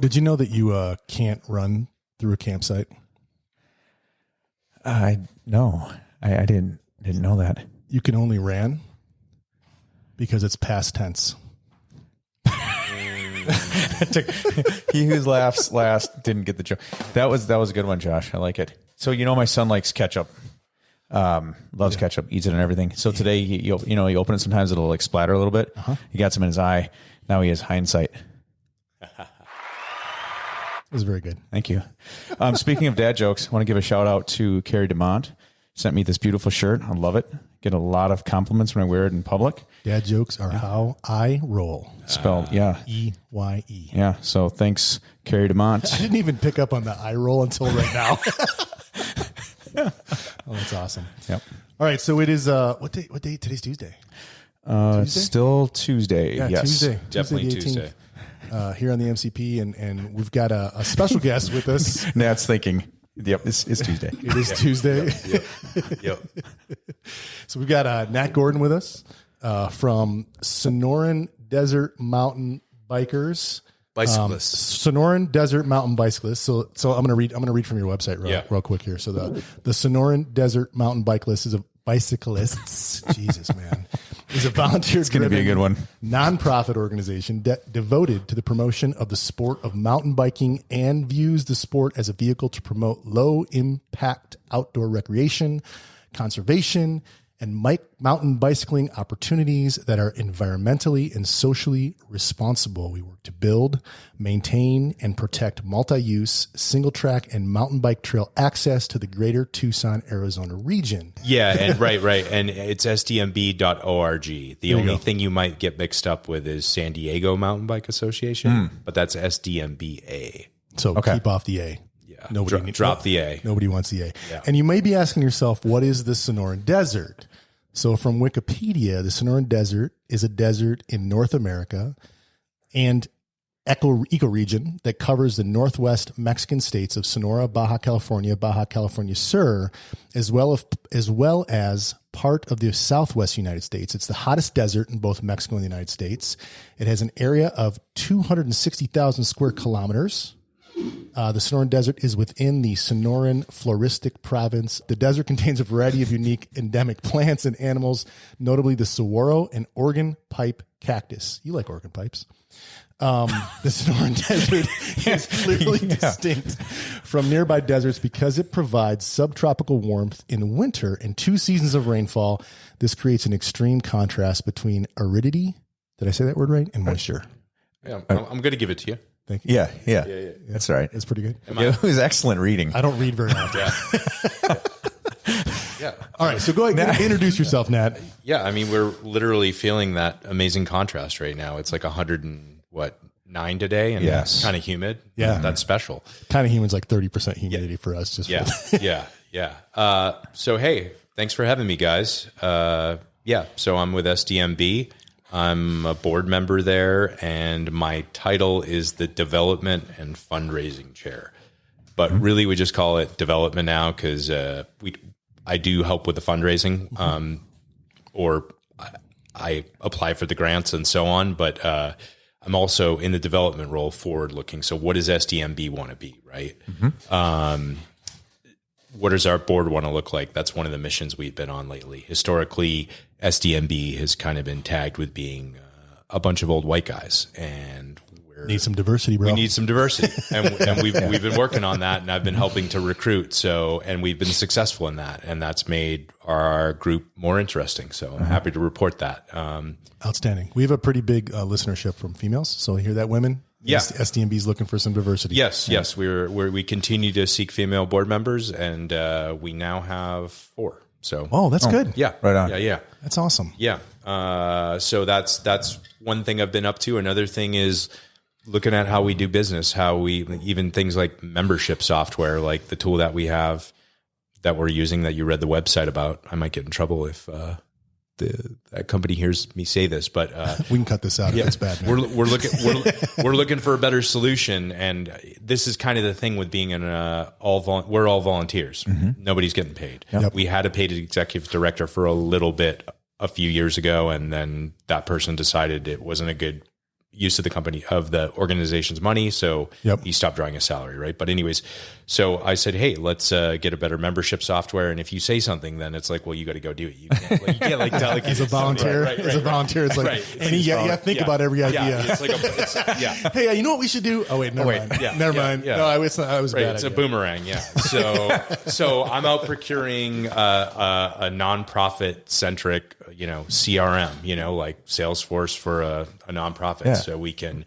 Did you know that you can't run through a campsite? No, I didn't know that. You can only ran because it's past tense. He who laughs last didn't get the joke. That was a good one, Josh. I like it. So my son likes ketchup. Loves ketchup, eats it and everything. So today, you open it. Sometimes it'll like splatter a little bit. He got some in his eye. Now he has hindsight. It was very good. Thank you. Speaking of dad jokes, I want to give a shout out to Carrie DeMont. Sent me this beautiful shirt. I love it. Get a lot of compliments when I wear it in public. Dad jokes are how I roll. Spelled, E-Y-E. Yeah. So thanks, Carrie DeMont. I didn't even pick up on the eye roll until right now. Oh, that's awesome. Yep. All right. So it is, what day? Today's Tuesday. Tuesday? Still Tuesday. Yeah, yes. Tuesday. Definitely Tuesday. Here on the MCP, and we've got a special guest with us. Nat's thinking, yep, it's Tuesday. It is Tuesday. Yep. So we've got Nat Gordon with us from Sonoran Desert Mountain Bikers. Bicyclists. Sonoran Desert Mountain Bicyclists. So I'm going to read from your website real quick here. So the Sonoran Desert Mountain Bicyclists is a bicyclists. Jesus, man. Is a volunteer. It's going to be a good one. Nonprofit organization devoted to the promotion of the sport of mountain biking and views the sport as a vehicle to promote low impact outdoor recreation, conservation, and mountain bicycling opportunities that are environmentally and socially responsible. We work to build, maintain, and protect multi-use, single-track, and mountain bike trail access to the greater Tucson, Arizona region. Yeah, and right. And it's SDMB.org. The only thing you might get mixed up with is San Diego Mountain Bike Association, but that's SDMBA. So keep off the A. Yeah. Nobody Drop the A. Nobody wants the A. Yeah. And you may be asking yourself, what is the Sonoran Desert? So from Wikipedia, the Sonoran Desert is a desert in North America and ecoregion that covers the northwest Mexican states of Sonora, Baja California Sur, as well as part of the southwest United States. It's the hottest desert in both Mexico and the United States. It has an area of 260,000 square kilometers. The Sonoran Desert is within the Sonoran Floristic Province. The desert contains a variety of unique endemic plants and animals, notably the saguaro and Oregon pipe cactus. You like Oregon pipes. The Sonoran Desert is clearly distinct from nearby deserts because it provides subtropical warmth in winter and 2 seasons of rainfall. This creates an extreme contrast between aridity, did I say that word right, and moisture. Yeah, I'm going to give it to you. Thank you. Yeah. That's all right. It's pretty good. It was excellent reading. I don't read very often. Yeah. All right. So go ahead. Introduce yourself, Nat. Yeah. I mean, we're literally feeling that amazing contrast right now. It's like 109 today and Yes. kind of humid. Yeah. That's special. Kind of humid's like 30% humidity for us. Just Yeah. So, hey, thanks for having me, guys. So I'm with SDMB. I'm a board member there, and my title is the Development and Fundraising Chair. But really, we just call it development now because I do help with the fundraising, or I apply for the grants and so on. But I'm also in the development role, forward looking. So, what does SDMB want to be, right? What does our board want to look like? That's one of the missions we've been on lately. Historically, SDMB has kind of been tagged with being a bunch of old white guys, and need some diversity, bro. We need some diversity, and we've been working on that, and I've been helping to recruit. So, and we've been successful in that, and that's made our group more interesting. So, I'm happy to report that. Outstanding. We have a pretty big listenership from females. So, you hear that, women? Yeah. SDMB is looking for some diversity. Yes. We continue to seek female board members, and we now have 4. So, that's good. Yeah, right on. Yeah. That's awesome. Yeah. So that's one thing I've been up to. Another thing is looking at how we do business, how we even things like membership software, like the tool that we have that we're using that you read the website about. I might get in trouble if that company hears me say this, but we can cut this out if it's bad. We're looking for a better solution, and this is kind of the thing with being in we're all volunteers. Nobody's getting paid. Yep. We had a paid executive director for a little bit a few years ago, and then that person decided it wasn't a good use of the company of the organization's money. So he stopped drawing his salary. Right. But anyways, so I said, hey, let's get a better membership software. And if you say something, then it's like, well, you got to go do it. You can't like delegate as a volunteer. As a volunteer, it's like, and you got to think about every idea. Yeah, it's like hey, you know what we should do? Oh wait, never mind. Yeah, never mind. Yeah. No, it's not. I was bad. It's idea. a boomerang. Yeah. So I'm out procuring a nonprofit centric, CRM, like Salesforce for a nonprofit, so we can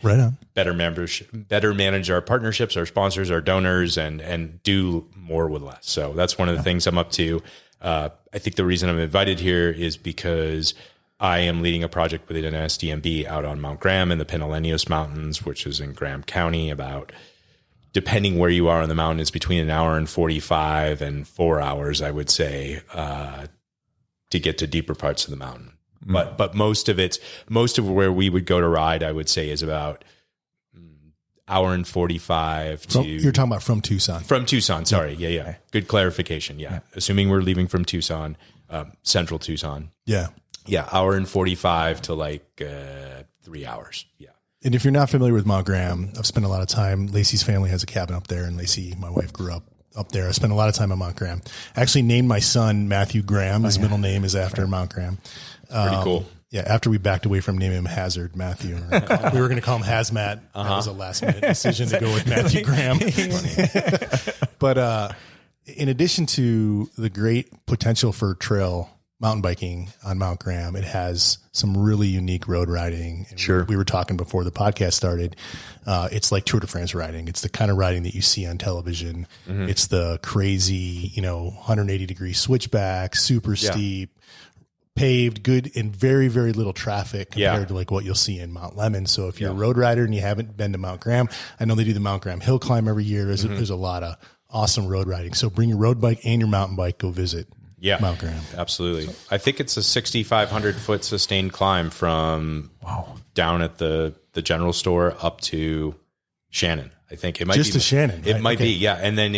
better manage our partnerships, our sponsors, our donors, and do more with less. So that's one of the things I'm up to. I think the reason I'm invited here is because I am leading a project within an SDMB out on Mount Graham in the Pinalenios Mountains, which is in Graham County. About, depending where you are on the mountain, it's between an hour and 45 and 4 hours, I would say, to get to deeper parts of the mountain. But most of where we would go to ride, I would say, is about hour and 45 to. You're talking about from Tucson. From Tucson, sorry. Yeah. Good clarification. Yeah. Assuming we're leaving from Tucson, central Tucson. Yeah. Yeah, hour and 45 to like 3 hours. Yeah. And if you're not familiar with Mount Graham, I've spent a lot of time. Lacey's family has a cabin up there, and Lacey, my wife, grew up there. I spent a lot of time on Mount Graham. I actually named my son Matthew Graham. His middle name is after Mount Graham. Pretty cool. Yeah, after we backed away from naming him Hazard Matthew, we were going to call him Hazmat. That was a last-minute decision to go with Matthew Graham. But in addition to the great potential for trail mountain biking on Mount Graham, it has some really unique road riding. And we were talking before the podcast started. It's like Tour de France riding. It's the kind of riding that you see on television. It's the crazy, 180-degree switchback, super steep, paved, good, and very, very little traffic compared to like what you'll see in Mount Lemmon. So if you're a road rider and you haven't been to Mount Graham, I know they do the Mount Graham hill climb every year. There's a lot of awesome road riding. So bring your road bike and your mountain bike, go visit Mount Graham. Absolutely. I think it's a 6,500 foot sustained climb from down at the general store up to Shannon. I think it might just be to Shannon. It right? might be. Yeah. And then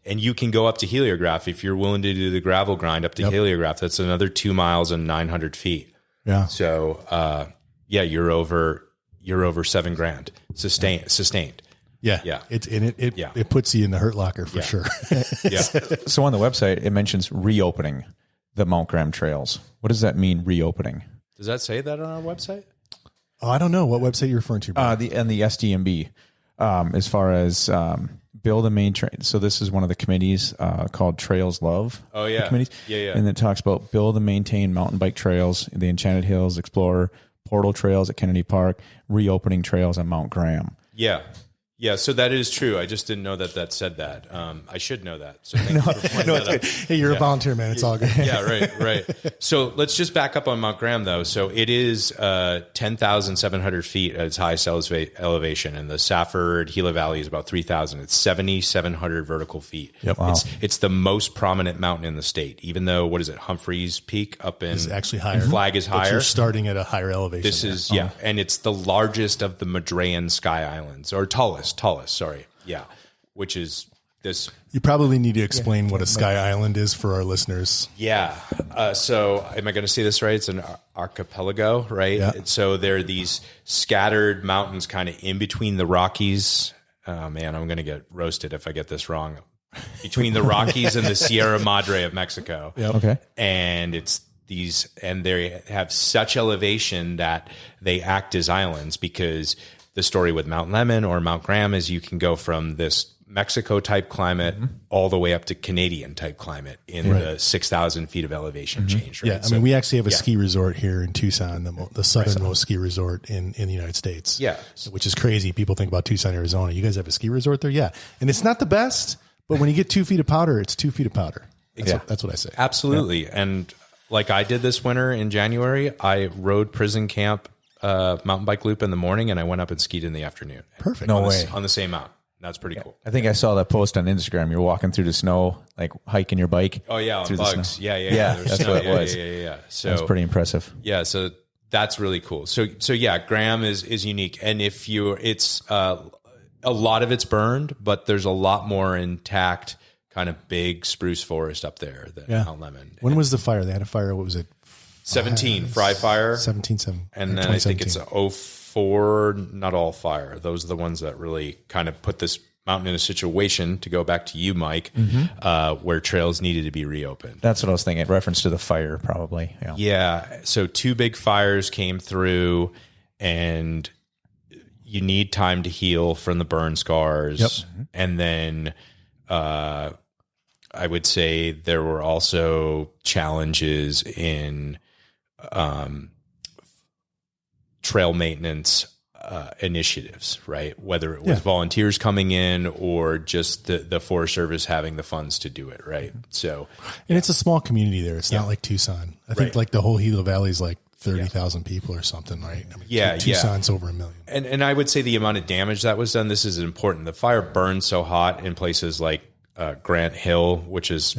and you can go up to Heliograph if you're willing to do the gravel grind up to Heliograph. That's another 2 miles and 900 feet. Yeah. So, you're over $7,000 sustained. Yeah. Yeah. It puts you in the hurt locker for sure. Yeah. So on the website, it mentions reopening the Mount Graham trails. What does that mean, reopening? Does that say that on our website? Oh, I don't know. What website you're referring to, bro? The SDMB, as far as build and maintain. So this is one of the committees called Trails Love. Oh, yeah. Committees. Yeah. And it talks about build and maintain mountain bike trails, the Enchanted Hills, Explorer, Portal Trails at Kennedy Park, reopening trails on Mount Graham. Yeah. Yeah, so that is true. I just didn't know that said that. I should know that. So thank you for pointing that out. Hey, you're a volunteer, man. It's all good. Yeah, right. So let's just back up on Mount Graham, though. So it is 10,700 feet at its highest elevation, and the Safford Gila Valley is about 3,000. It's 7,700 vertical feet. Yep. Wow. It's the most prominent mountain in the state, even though, what is it, Humphreys Peak up in... It's actually higher. Flag is higher. But you're starting at a higher elevation. This is, and it's the largest of the Madrean Sky Islands, or tallest, sorry. Yeah. Which is this. You probably need to explain what a sky island is for our listeners. Yeah. So am I going to say this right? It's an archipelago, right? Yeah. And so there are these scattered mountains kind of in between the Rockies. Oh man, I'm going to get roasted if I get this wrong. Between the Rockies and the Sierra Madre of Mexico. Yep. Okay. And it's these, and they have such elevation that they act as islands, because the story with Mount Lemmon or Mount Graham is you can go from this Mexico type climate all the way up to Canadian type climate in the 6,000 feet of elevation change. Right? Yeah. I mean, we actually have a ski resort here in Tucson, the southernmost ski resort in the United States. Yeah. Which is crazy. People think about Tucson, Arizona. You guys have a ski resort there? Yeah. And it's not the best, but when you get 2 feet of powder, it's 2 feet of powder. That's what I say. Absolutely. Yeah. And like I did this winter in January, I rode prison camp mountain bike loop in the morning, and I went up and skied in the afternoon. Perfect. No way. On the same mountain. That's pretty cool. I think I saw that post on Instagram. You're walking through the snow, like hiking your bike. Oh yeah, on through bugs. The Yeah. That's what it was. Yeah. So that's pretty impressive. Yeah. So that's really cool. So yeah, Graham is unique, and it's a lot of it's burned, but there's a lot more intact, kind of big spruce forest up there than Mount Lemmon. When was the fire? They had a fire. What was it? 17 Fry Fire. 17. And then I think it's for not all fire. Those are the ones that really kind of put this mountain in a situation, to go back to you, Mike, where trails needed to be reopened. That's what I was thinking. Reference to the fire, probably. Yeah. So 2 big fires came through, and you need time to heal from the burn scars. Yep. And then I would say there were also challenges in trail maintenance initiatives, right? Whether it was volunteers coming in or just the Forest Service having the funds to do it, right? So, and it's a small community there. It's not like Tucson. I think like the whole Gila Valley is like 30,000 people or something, right? I mean, Tucson's over 1 million. And I would say the amount of damage that was done, this is important. The fire burned so hot in places like Grant Hill, which is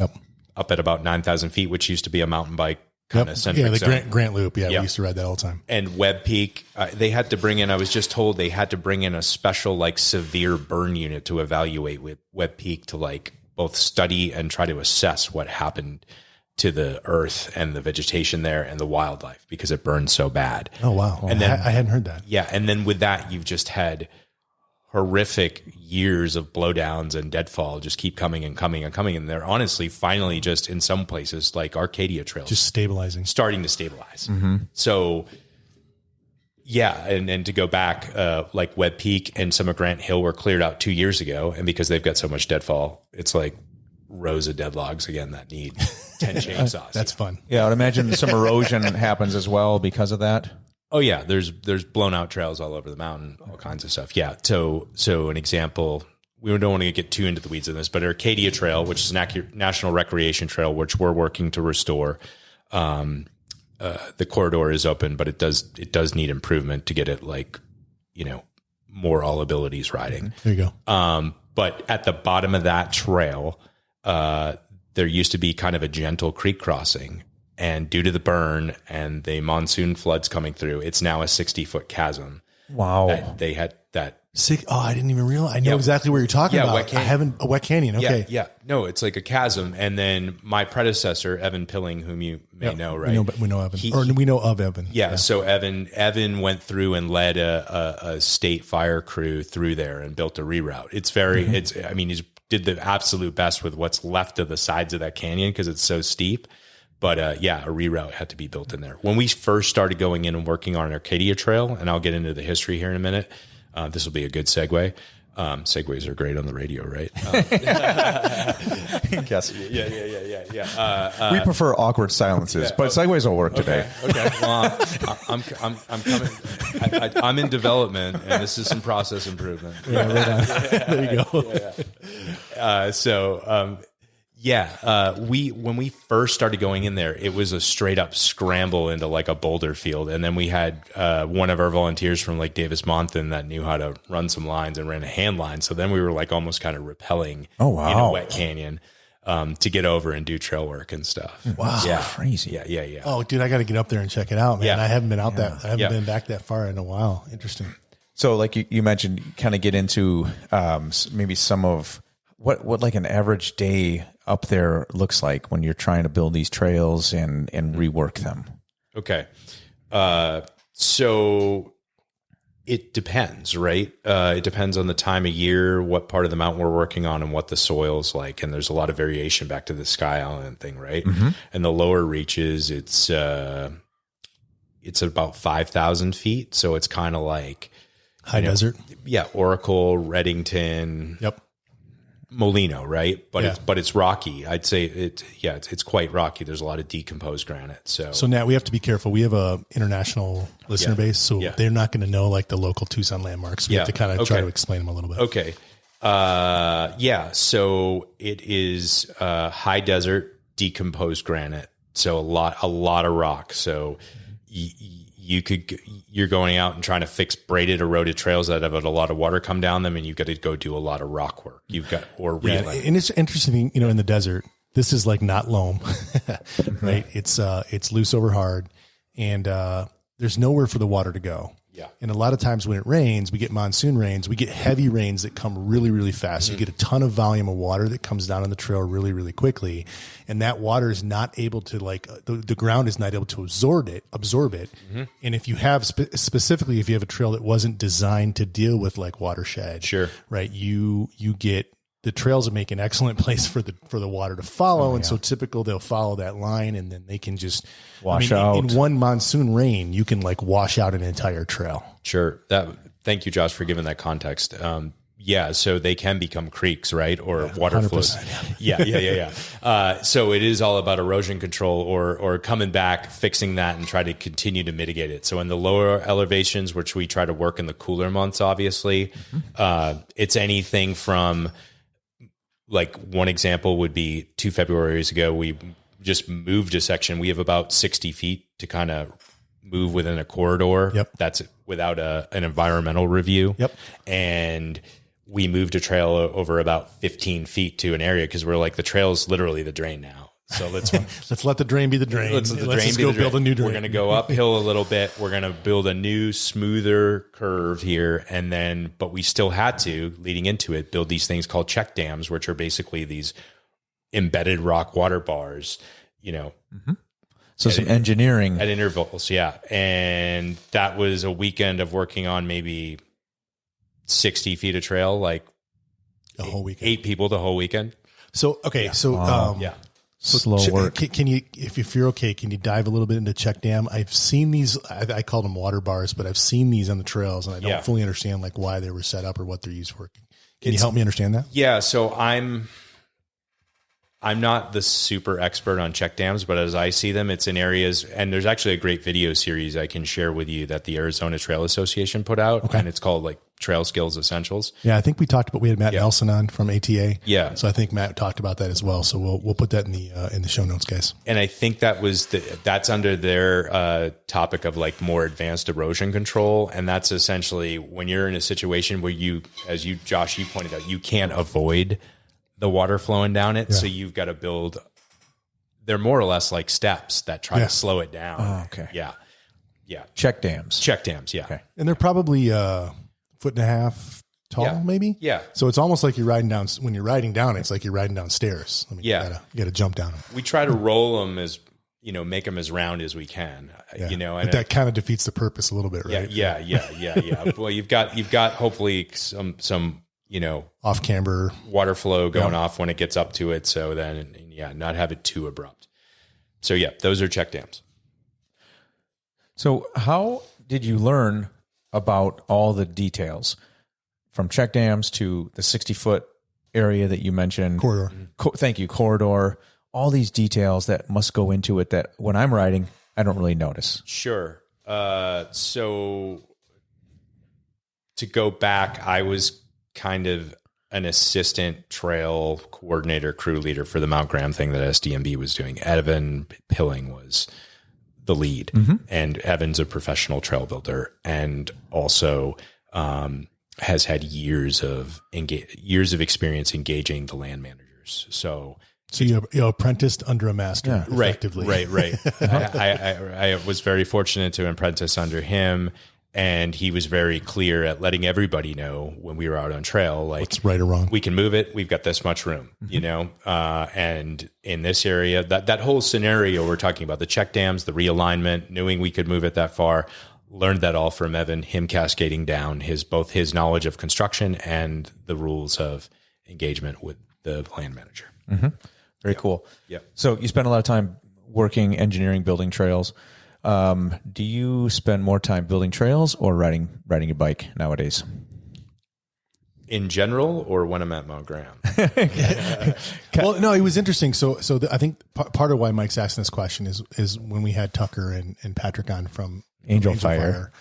up at about 9,000 feet, which used to be a mountain bike kind of centric the zone. Grant Loop. Yeah, we used to ride that all the time. And Webb Peak, they had to bring in, I was just told they had to bring in a special like severe burn unit to evaluate with Webb Peak to like both study and try to assess what happened to the earth and the vegetation there and the wildlife, because it burned so bad. Oh, wow. And then I hadn't heard that. Yeah. And then with that, you've just had horrific years of blowdowns and deadfall just keep coming and coming and coming. And they're honestly finally just in some places like Arcadia trails, just stabilizing, starting to stabilize. So yeah. And to go back, like Webb Peak and some of Grant Hill were cleared out 2 years ago. And because they've got so much deadfall, it's like rows of dead logs again that need 10 chainsaws. That's fun. Yeah, I would imagine some erosion happens as well because of that. Oh yeah, there's blown out trails all over the mountain, all kinds of stuff. Yeah. So an example, we don't want to get too into the weeds of this, but Arcadia Trail, which is an national recreation trail, which we're working to restore. The corridor is open, but it does need improvement to get it like, more all abilities riding. There you go. But at the bottom of that trail, there used to be kind of a gentle creek crossing, and due to the burn and the monsoon floods coming through, it's now a 60-foot chasm. Wow. They had that. I didn't even realize. I know exactly what you're talking about. A wet canyon. Okay. Yeah. No, it's like a chasm. And then my predecessor, Evan Pilling, whom you may know, right? We know Evan. We know of Evan. Yeah. So Evan went through and led a state fire crew through there and built a reroute. It's very, he did the absolute best with what's left of the sides of that canyon because it's so steep. But a reroute had to be built in there. When we first started going in and working on Arcadia Trail, and I'll get into the history here in a minute, this will be a good segue. Segues are great on the radio, right? Yes. Yeah. We prefer awkward silences, but segues will work today. Okay. Well, I'm coming. I'm in development, and this is some process improvement. Yeah, right on. There you go. When we first started going in there, it was a straight up scramble into like a boulder field. And then we had one of our volunteers from Lake Davis Monthan that knew how to run some lines and ran a hand line. So then we were like almost kind of rappelling in a wet canyon to get over and do trail work and stuff. Wow. Yeah. Crazy. Yeah. Oh, dude, I got to get up there and check it out, man. Yeah. I haven't been I haven't been back that far in a while. Interesting. So like you mentioned, kind of get into maybe some of what like an average day up there looks like when you're trying to build these trails and rework them. Okay. So it depends, right? It depends on the time of year, what part of the mountain we're working on, and what the soil's like. And there's a lot of variation back to the Sky Island thing, right? And the lower reaches, it's about 5,000 feet. So it's kind of like high desert. Yeah. Oracle, Reddington. Yep. Molino, right? But it's rocky. I'd say it's quite rocky. There's a lot of decomposed granite. So Nat, we have to be careful. We have a international listener base, so they're not going to know like the local Tucson landmarks. We have to kind of try to explain them a little bit. Okay. So it is high desert, decomposed granite. So a lot of rock. So you're going out and trying to fix braided, eroded trails that have had a lot of water come down them, and you've got to go do a lot of rock work. And it's interesting, in the desert, this is like not loam, right? It's loose over hard, and there's nowhere for the water to go. Yeah. And a lot of times when it rains, we get monsoon rains, we get heavy rains that come really, really fast. So you get a ton of volume of water that comes down on the trail really, really quickly. And that water is not able to the ground is not able to absorb it. And if you have specifically, if you have a trail that wasn't designed to deal with like watershed, Sure. right. You get, the trails make an excellent place for the water to follow. And so typical, they'll follow that line and then they can just wash out. In one monsoon rain, you can like wash out an entire trail. Sure. Thank you, Josh, for giving that context. Yeah. So they can become creeks, right? Or water flows. Yeah. So it is all about erosion control or coming back, fixing that and try to continue to mitigate it. So in the lower elevations, which we try to work in the cooler months, obviously, it's anything from, like one example would be 2 Februaries ago, we just moved a section. We have about 60 feet to kind of move within a corridor. Yep. That's without an environmental review. Yep. And we moved a trail over about 15 feet to an area because we're like, the trail is literally the drain now. So let's let the drain be the drain. Let's just go build a new drain. We're going to go uphill a little bit. We're going to build a new, smoother curve here. And then, but we still had to, leading into it, build these things called check dams, which are basically these embedded rock water bars, So some engineering at intervals. Yeah. And that was a weekend of working on maybe 60 feet of trail, like the whole weekend. 8 people the whole weekend. So, okay. Yeah. So, So slow work. Can you, if you're okay, can you dive a little bit into check dam? I've seen these. I called them water bars, but I've seen these on the trails, and I don't fully understand like why they were set up or what they're used for. Can you help me understand that? Yeah. So I'm not the super expert on check dams, but as I see them, it's in areas, and there's actually a great video series I can share with you that the Arizona Trail Association put out, and it's called like Trail Skills Essentials. Yeah, I think we had Matt Nelson on from ATA. Yeah. So I think Matt talked about that as well. So we'll put that in the show notes, guys. And I think that's under their topic of like more advanced erosion control. And that's essentially when you're in a situation where Josh, you pointed out, you can't avoid the water flowing down it. Yeah. So you've got to build, they're more or less like steps that try to slow it down. Oh, okay. Yeah. Yeah. Check dams. Yeah. Okay. And they're probably 1.5 feet tall, maybe. Yeah. So it's almost like you're riding down. When you're riding down, it's like you're riding down stairs. You got to jump down them. We try to roll them as, make them as round as we can, and but that kind of defeats the purpose a little bit, right? Yeah. Well, you've got hopefully some off camber water flow going off when it gets up to it. So then, not have it too abrupt. So those are check dams. So how did you learn about all the details from check dams to the 60-foot area that you mentioned? Corridor. Thank you. Corridor. All these details that must go into it that when I'm riding, I don't really notice. Sure. So to go back, I was kind of an assistant trail coordinator, crew leader for the Mount Graham thing that SDMB was doing. Evan Pilling was the lead, and Evan's a professional trail builder and also has had years of experience engaging the land managers. So you apprenticed under a master, effectively. Right. I was very fortunate to apprentice under him. And he was very clear at letting everybody know when we were out on trail, like what's right or wrong. We can move it. We've got this much room, and in this area, that whole scenario we're talking about, the check dams, the realignment, knowing we could move it that far, learned that all from Evan, him cascading down both his knowledge of construction and the rules of engagement with the land manager. Mm-hmm. Very cool. Yeah. So you spend a lot of time working, engineering, building trails. Do you spend more time building trails or riding a bike nowadays? In general, or when I'm at Mount Graham? Well, no, it was interesting. So I think part of why Mike's asking this question is when we had Tucker and Patrick on from Angel Fire.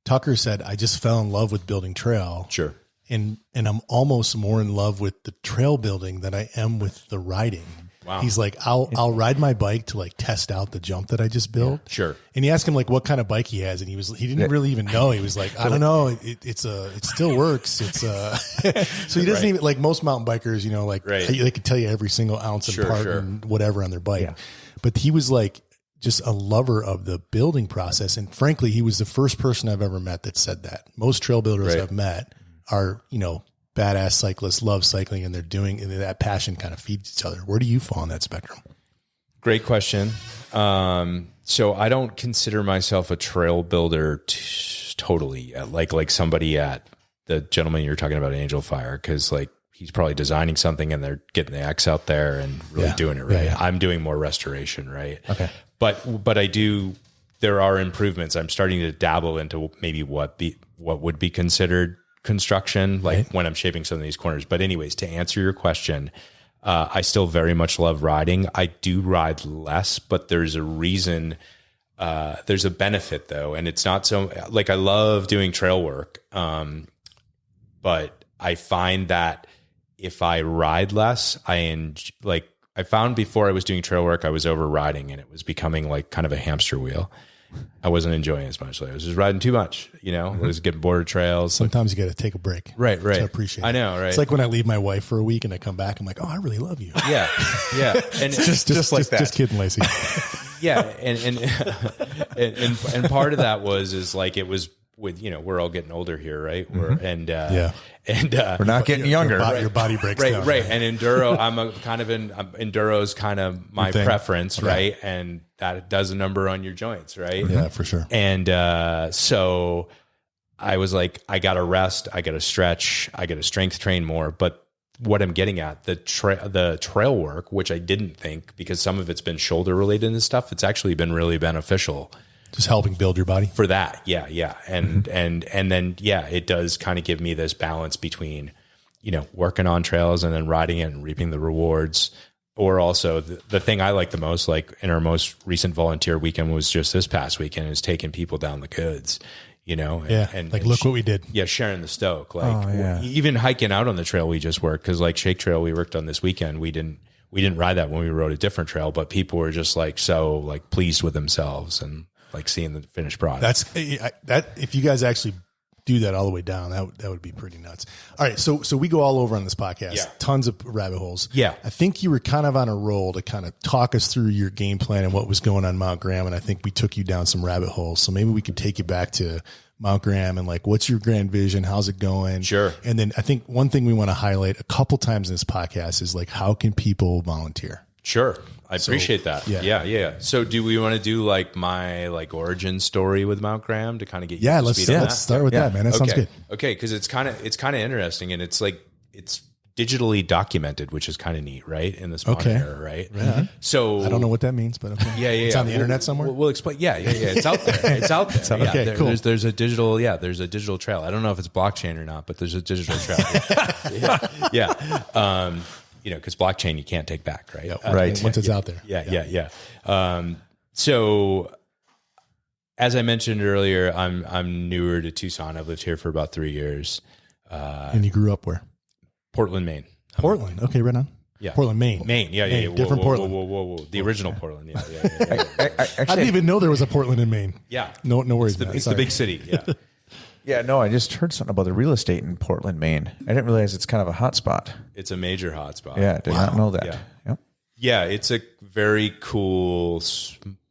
Tucker said, I just fell in love with building trail. Sure. And I'm almost more in love with the trail building than I am with the riding. Wow. He's like, I'll ride my bike to like test out the jump that I just built. Yeah, sure. And he asked him like what kind of bike he has, and he didn't really even know. He was like, I don't know. It still works. So he doesn't even, like most mountain bikers, they could tell you every single ounce and part and whatever on their bike. Yeah. But he was like, just a lover of the building process. And frankly, he was the first person I've ever met that said that. Most trail builders I've met are, badass cyclists, love cycling, and and that passion kind of feeds each other. Where do you fall on that spectrum? Great question. So I don't consider myself a trail builder totally yet. Like somebody at the gentleman you're talking about, Angel Fire, because like he's probably designing something and they're getting the X out there and really doing it right. I'm doing more restoration, right? Okay. But I do. There are improvements. I'm starting to dabble into maybe what would be considered construction, like when I'm shaping some of these corners. But anyways, to answer your question, I still very much love riding. I do ride less, but there's a reason. There's a benefit though, and it's not so like I love doing trail work, but I find that if I ride less, I found before I was doing trail work, I was over riding and it was becoming like kind of a hamster wheel. I wasn't enjoying it as much. Like I was just riding too much, I was getting bored of trails. Sometimes you got to take a break. Right. I appreciate it. I know, right? It's like when I leave my wife for a week and I come back, I'm like, oh, I really love you. Yeah. And just like that. Just kidding, Lacey. Yeah. And part of that is like, it was with, we're all getting older here, right? We're we're not getting younger. Your body breaks down. Right. And enduro, enduro's kind of my preference, right? And that does a number on your joints, right? Yeah, for sure. And so I was like, I got to rest, I got to stretch, I got to strength train more. But what I'm getting at, the trail work, which I didn't think, because some of it's been shoulder related and stuff, it's actually been really beneficial. Just helping build your body for that. Yeah. And then, it does kind of give me this balance between, working on trails and then riding it and reaping the rewards. Or also the thing I like the most, like in our most recent volunteer weekend was just this past weekend, is taking people down the goods, and look what we did. Yeah. Sharing the stoke, even hiking out on the trail we just worked. Cause like Shake Trail we worked on this weekend, we didn't ride that when we rode a different trail, but people were just like, so like pleased with themselves and like seeing the finished product. That if you guys actually do that all the way down, that would be pretty nuts. All right. So we go all over on this podcast, tons of rabbit holes. Yeah. I think you were kind of on a roll to kind of talk us through your game plan and what was going on Mount Graham. And I think we took you down some rabbit holes. So maybe we could take you back to Mount Graham and like, what's your grand vision? How's it going? Sure. And then I think one thing we want to highlight a couple times in this podcast is like, how can people volunteer? Sure. I appreciate that. Yeah. So do we want to do like my origin story with Mount Graham to kind of get you up to speed on that? Let's start with that, man. That sounds good. Okay, because it's kind of interesting, and it's digitally documented, which is kind of neat, right? In this modern era, right? Yeah. So I don't know what that means, but okay. It's on the internet somewhere. We'll explain. Yeah. It's out there. It's out there. Okay, cool. There's a digital. Yeah, there's a digital trail. I don't know if it's blockchain or not, but there's a digital trail. Yeah. Because blockchain you can't take back, right? Right. Once it's out there. Yeah. So, as I mentioned earlier, I'm newer to Tucson. I've lived here for about 3 years. And you grew up where? Portland, Maine. Portland. Okay, right on. Yeah. Portland, Maine. Yeah. Different Portland. Whoa. The original Portland. Yeah. I didn't even know there was a Portland in Maine. Yeah. No worries. It's the big city. Yeah. Yeah, no, I just heard something about the real estate in Portland, Maine. I didn't realize it's kind of a hot spot. It's a major hot spot. Yeah, I did not know that. Yeah, it's a very cool,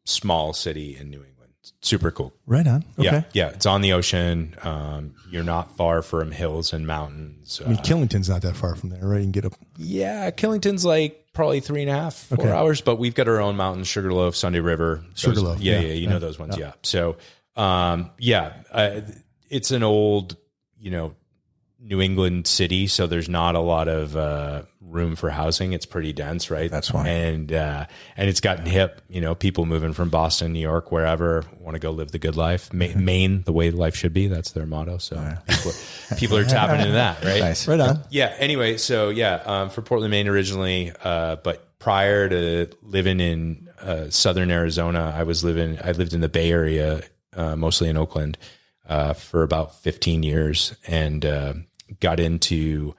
small city in New England. Super cool. Right on. Okay. Yeah. It's on the ocean. You're not far from hills and mountains. I mean, Killington's not that far from there, right? You can get up. Yeah, Killington's like probably 3.5, 4 hours, but we've got our own mountains, Sugarloaf, Sunday River. Sugarloaf. Yeah. You know those ones. Yeah. So, it's an old, New England city, so there's not a lot of room for housing. It's pretty dense, right? That's why. And it's gotten hip. People moving from Boston, New York, wherever, want to go live the good life. Maine, the way life should be. That's their motto. So people are tapping into that, right? Nice. Right on. Yeah. Anyway, so for Portland, Maine originally, but prior to living in southern Arizona, I lived in the Bay Area, mostly in Oakland. For about 15 years and got into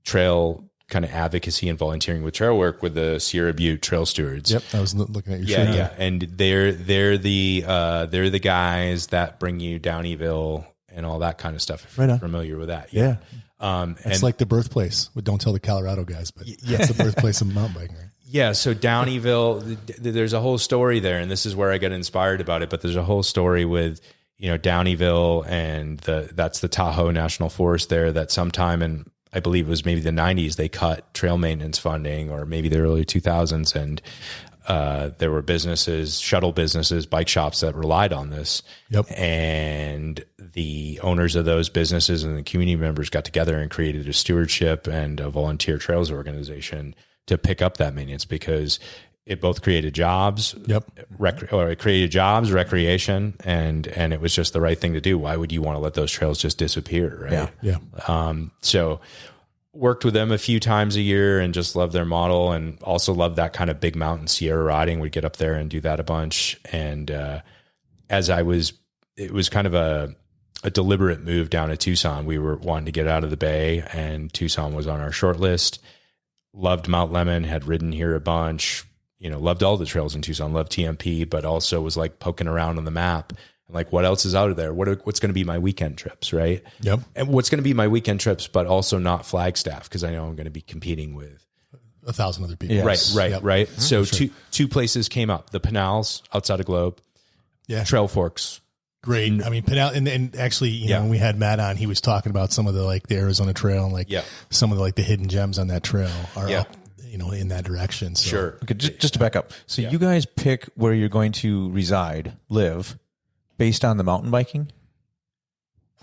trail kind of advocacy and volunteering with trail work with the Sierra Butte Trail Stewards. Yep, I was looking at your show. Yeah, and they're the guys that bring you down Eville and all that kind of stuff. If you're familiar with that. Yeah. It's like the birthplace. Don't tell the Colorado guys, but it's the birthplace of mountain biking. Right? Yeah, so Downeyville, there's a whole story there, and this is where I got inspired about it. But there's a whole story with, Downeyville, and that's the Tahoe National Forest there. That sometime in, I believe it was maybe the 90s, they cut trail maintenance funding, or maybe the early 2000s, and there were businesses, shuttle businesses, bike shops that relied on this. Yep. And the owners of those businesses and the community members got together and created a stewardship and a volunteer trails organization to pick up that maintenance, because it both created jobs, it created jobs, recreation, and it was just the right thing to do. Why would you want to let those trails just disappear? Right. Yeah. So worked with them a few times a year and just loved their model, and also loved that kind of big mountain Sierra riding. We'd get up there and do that a bunch. And, it was kind of a deliberate move down to Tucson. We were wanting to get out of the Bay, and Tucson was on our short list. Loved Mount Lemmon, had ridden here a bunch, loved all the trails in Tucson, loved TMP, but also was like poking around on the map and like, what else is out of there? What's going to be my weekend trips, right? Yep. And what's going to be my weekend trips, but also not Flagstaff, because I know I'm going to be competing with 1,000 other people. Yes. Right. Mm-hmm. So two places came up: the Pinals outside of Globe, Trail Forks. Great. I mean, Pinal, and actually, when we had Matt on, he was talking about some of the Arizona Trail, and some of the hidden gems on that trail are up, in that direction. So. Sure. Okay, just to back up. So you guys pick where you're going to live, based on the mountain biking?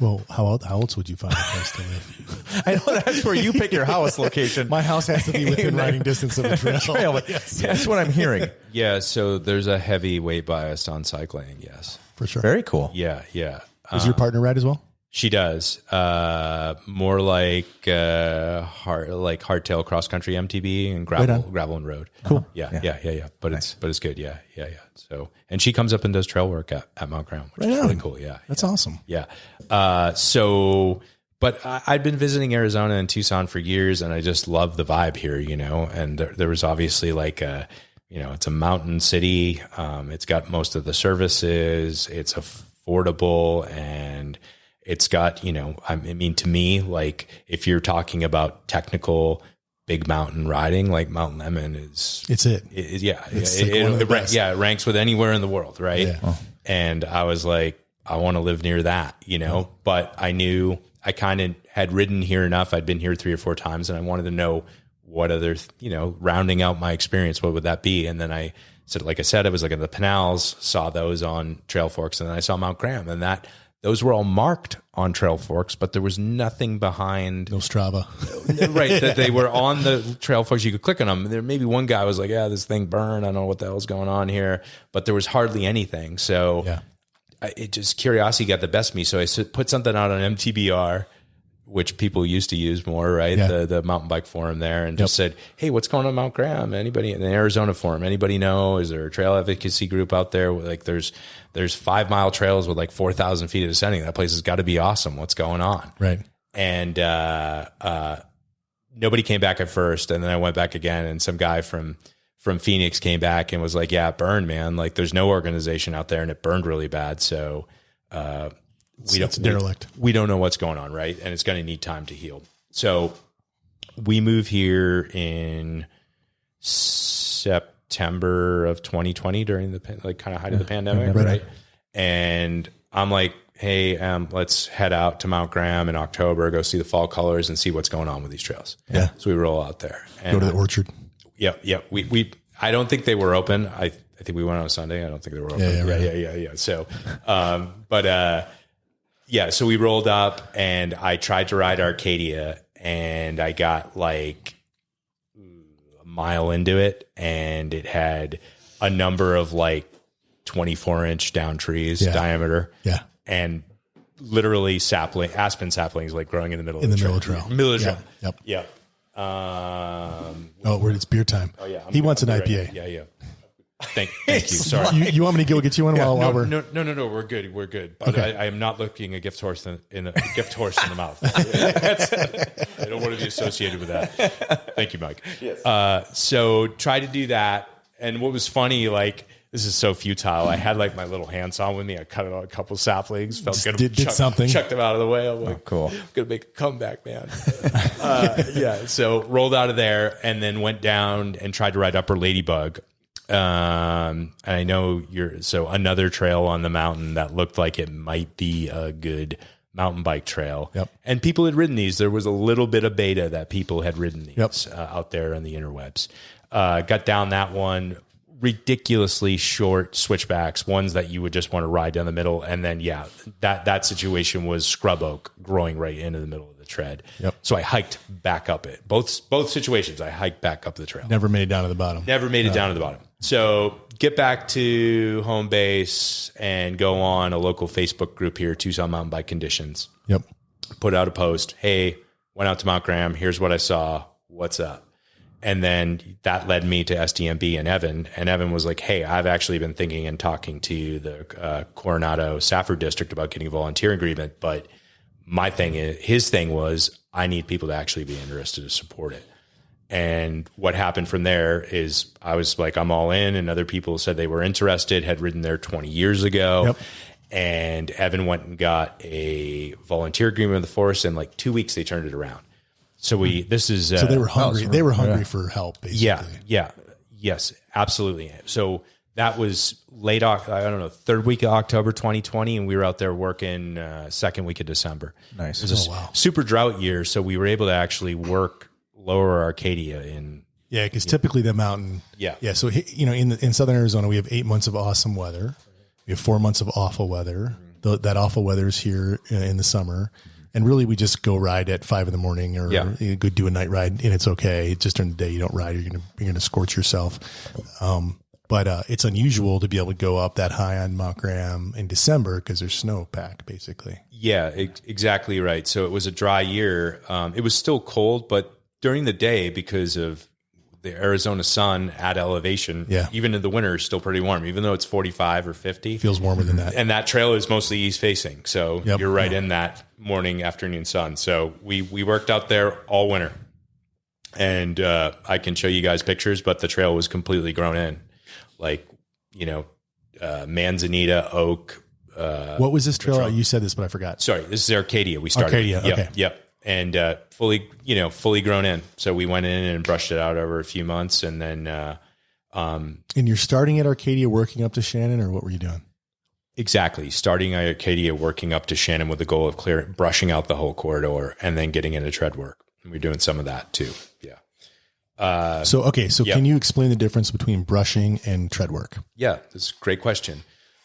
Well, how else would you find a place to live? I know that's where you pick your house location. My house has to be within riding distance of the trail. Yes. That's what I'm hearing. Yeah. So there's a heavy weight bias on cycling. Yes. For sure. Very cool. Yeah. Does your partner ride as well? She does. More like hardtail cross country MTB and gravel and road. Cool. Yeah. But it's good. Yeah. So, and she comes up and does trail work at Mount Graham, which is really cool. Yeah. That's awesome. Yeah. But I'd been visiting Arizona and Tucson for years, and I just love the vibe here, and there was obviously it's a mountain city. It's got most of the services. It's affordable, and it's got, to me, if you're talking about technical big mountain riding, Mount Lemmon is, it ranks with anywhere in the world. Right. Yeah. Oh. And I was like, I want to live near that, but I knew I kind of had ridden here enough. I'd been here 3 or 4 times, and I wanted to know what other, rounding out my experience, what would that be? And then I said, I was looking at the Pinals, saw those on Trail Forks, and then I saw Mount Graham, and those were all marked on Trail Forks, but there was nothing behind. No Strava. Right. That they were on the Trail Forks. You could click on them. There maybe one guy was like, this thing burned. I don't know what the hell's going on here, but there was hardly anything. So curiosity got the best of me. So I put something out on MTBR, which people used to use more, right? Yeah. The mountain bike forum there, and just said, hey, what's going on Mount Graham? Anybody in the Arizona forum? Anybody know? Is there a trail advocacy group out there? There's 5-mile trails with 4,000 feet of descending. That place has got to be awesome. What's going on? Right. And nobody came back at first. And then I went back again, and some guy from Phoenix came back and was like, yeah, it burned, man. There's no organization out there, and it burned really bad. So, it's derelict. We don't know what's going on, right? And it's going to need time to heal. So we move here in September of 2020 during the kind of height of the pandemic, right? And I'm like, hey, let's head out to Mount Graham in October, go see the fall colors and see what's going on with these trails. Yeah. So we roll out there. And go to the orchard. Yeah. We I don't think they were open. I think we went on a Sunday. I don't think they were open. Yeah. So, so we rolled up, and I tried to ride Arcadia, and I got a mile into it, and it had a number of 24-inch down trees diameter. Yeah. And literally aspen saplings growing in the middle of the trail. Middle of the trail. Yep. Yeah. It's beer time. Oh yeah. He wants an IPA. Right. Yeah. Thank you. Sorry. You want me to go get you one while we're... No. We're good. But okay. I am not looking a gift horse in the mouth. I don't want to be associated with that. Thank you, Mike. Yes. So try to do that. And what was funny, this is so futile. I had like my little handsaw with me. I cut out a couple saplings, felt good. Did something. Chucked them out of the way. I'm like, cool. I'm going to make a comeback, man. So rolled out of there and then went down and tried to ride Upper Ladybug. And I know another trail on the mountain that looked like it might be a good mountain bike trail. Yep. And people had ridden these. There was a little bit of beta that people had ridden these out there on the interwebs. Got down that one, ridiculously short switchbacks, ones that you would just want to ride down the middle. And then, that situation was scrub oak growing right into the middle of the tread. Yep. So I hiked back up it. Both situations, I hiked back up the trail. Never made it down to the bottom. Never made it down to the bottom. So get back to home base and go on a local Facebook group here, Tucson Mountain Bike Conditions. Yep. Put out a post. Hey, went out to Mount Graham. Here's what I saw. What's up? And then that led me to SDMB and Evan. And Evan was like, hey, I've actually been thinking and talking to the Coronado Safford District about getting a volunteer agreement. But his thing was, I need people to actually be interested to support it. And what happened from there is I was like, I'm all in. And other people said they were interested, had ridden there 20 years ago. Yep. And Evan went and got a volunteer agreement with the forest. In like 2 weeks, they turned it around. So so they were hungry. They were hungry for help, basically. Yes, absolutely. So that was third week of October 2020, and we were out there working second week of December. Nice. It was a super drought year, so we were able to actually work Lower Arcadia in. Yeah, because typically the mountain. Yeah. So in Southern Arizona, we have 8 months of awesome weather. We have 4 months of awful weather. That awful weather is here in the summer. And really, we just go ride at 5 a.m. or you go do a night ride, and it's okay. Just during the day, you don't ride. You're gonna scorch yourself. But it's unusual to be able to go up that high on Mount Graham in December because there's snowpack, basically. Yeah, exactly right. So it was a dry year. It was still cold, but during the day, because of the Arizona sun at elevation, even in the winter, is still pretty warm, even though it's 45 or 50. Feels warmer than that. And that trail is mostly east facing. So you're right in that morning, afternoon sun. So we worked out there all winter. And I can show you guys pictures, but the trail was completely grown in. Like, manzanita, oak. What was this trail? You said this, but I forgot. Sorry, this is Arcadia. We started. Arcadia, okay. Yep. And fully grown in. So we went in and brushed it out over a few months, and then. And you're starting at Arcadia, working up to Shannon, or what were you doing? Exactly, starting at Arcadia, working up to Shannon with the goal of brushing out the whole corridor, and then getting into tread work. And we're doing some of that too. Yeah. So can you explain the difference between brushing and tread work? Yeah, that's a great question.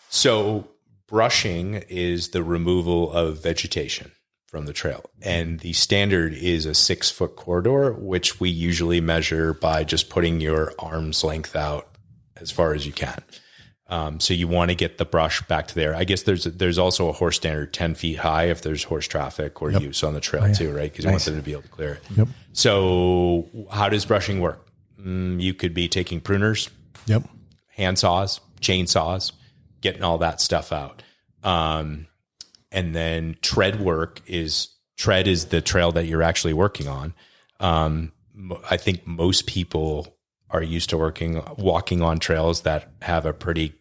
So brushing is the removal of vegetation from the trail. And the standard is a 6-foot corridor, which we usually measure by just putting your arm's length out as far as you can. So you want to get the brush back to there. I guess there's also a horse standard 10 feet high if there's horse traffic or use on the trail too, right? Because you want them to be able to clear it. Yep. So how does brushing work? You could be taking pruners, hand saws, chainsaws, getting all that stuff out. And then tread work is the trail that you're actually working on. I think most people are used to walking on trails that have a pretty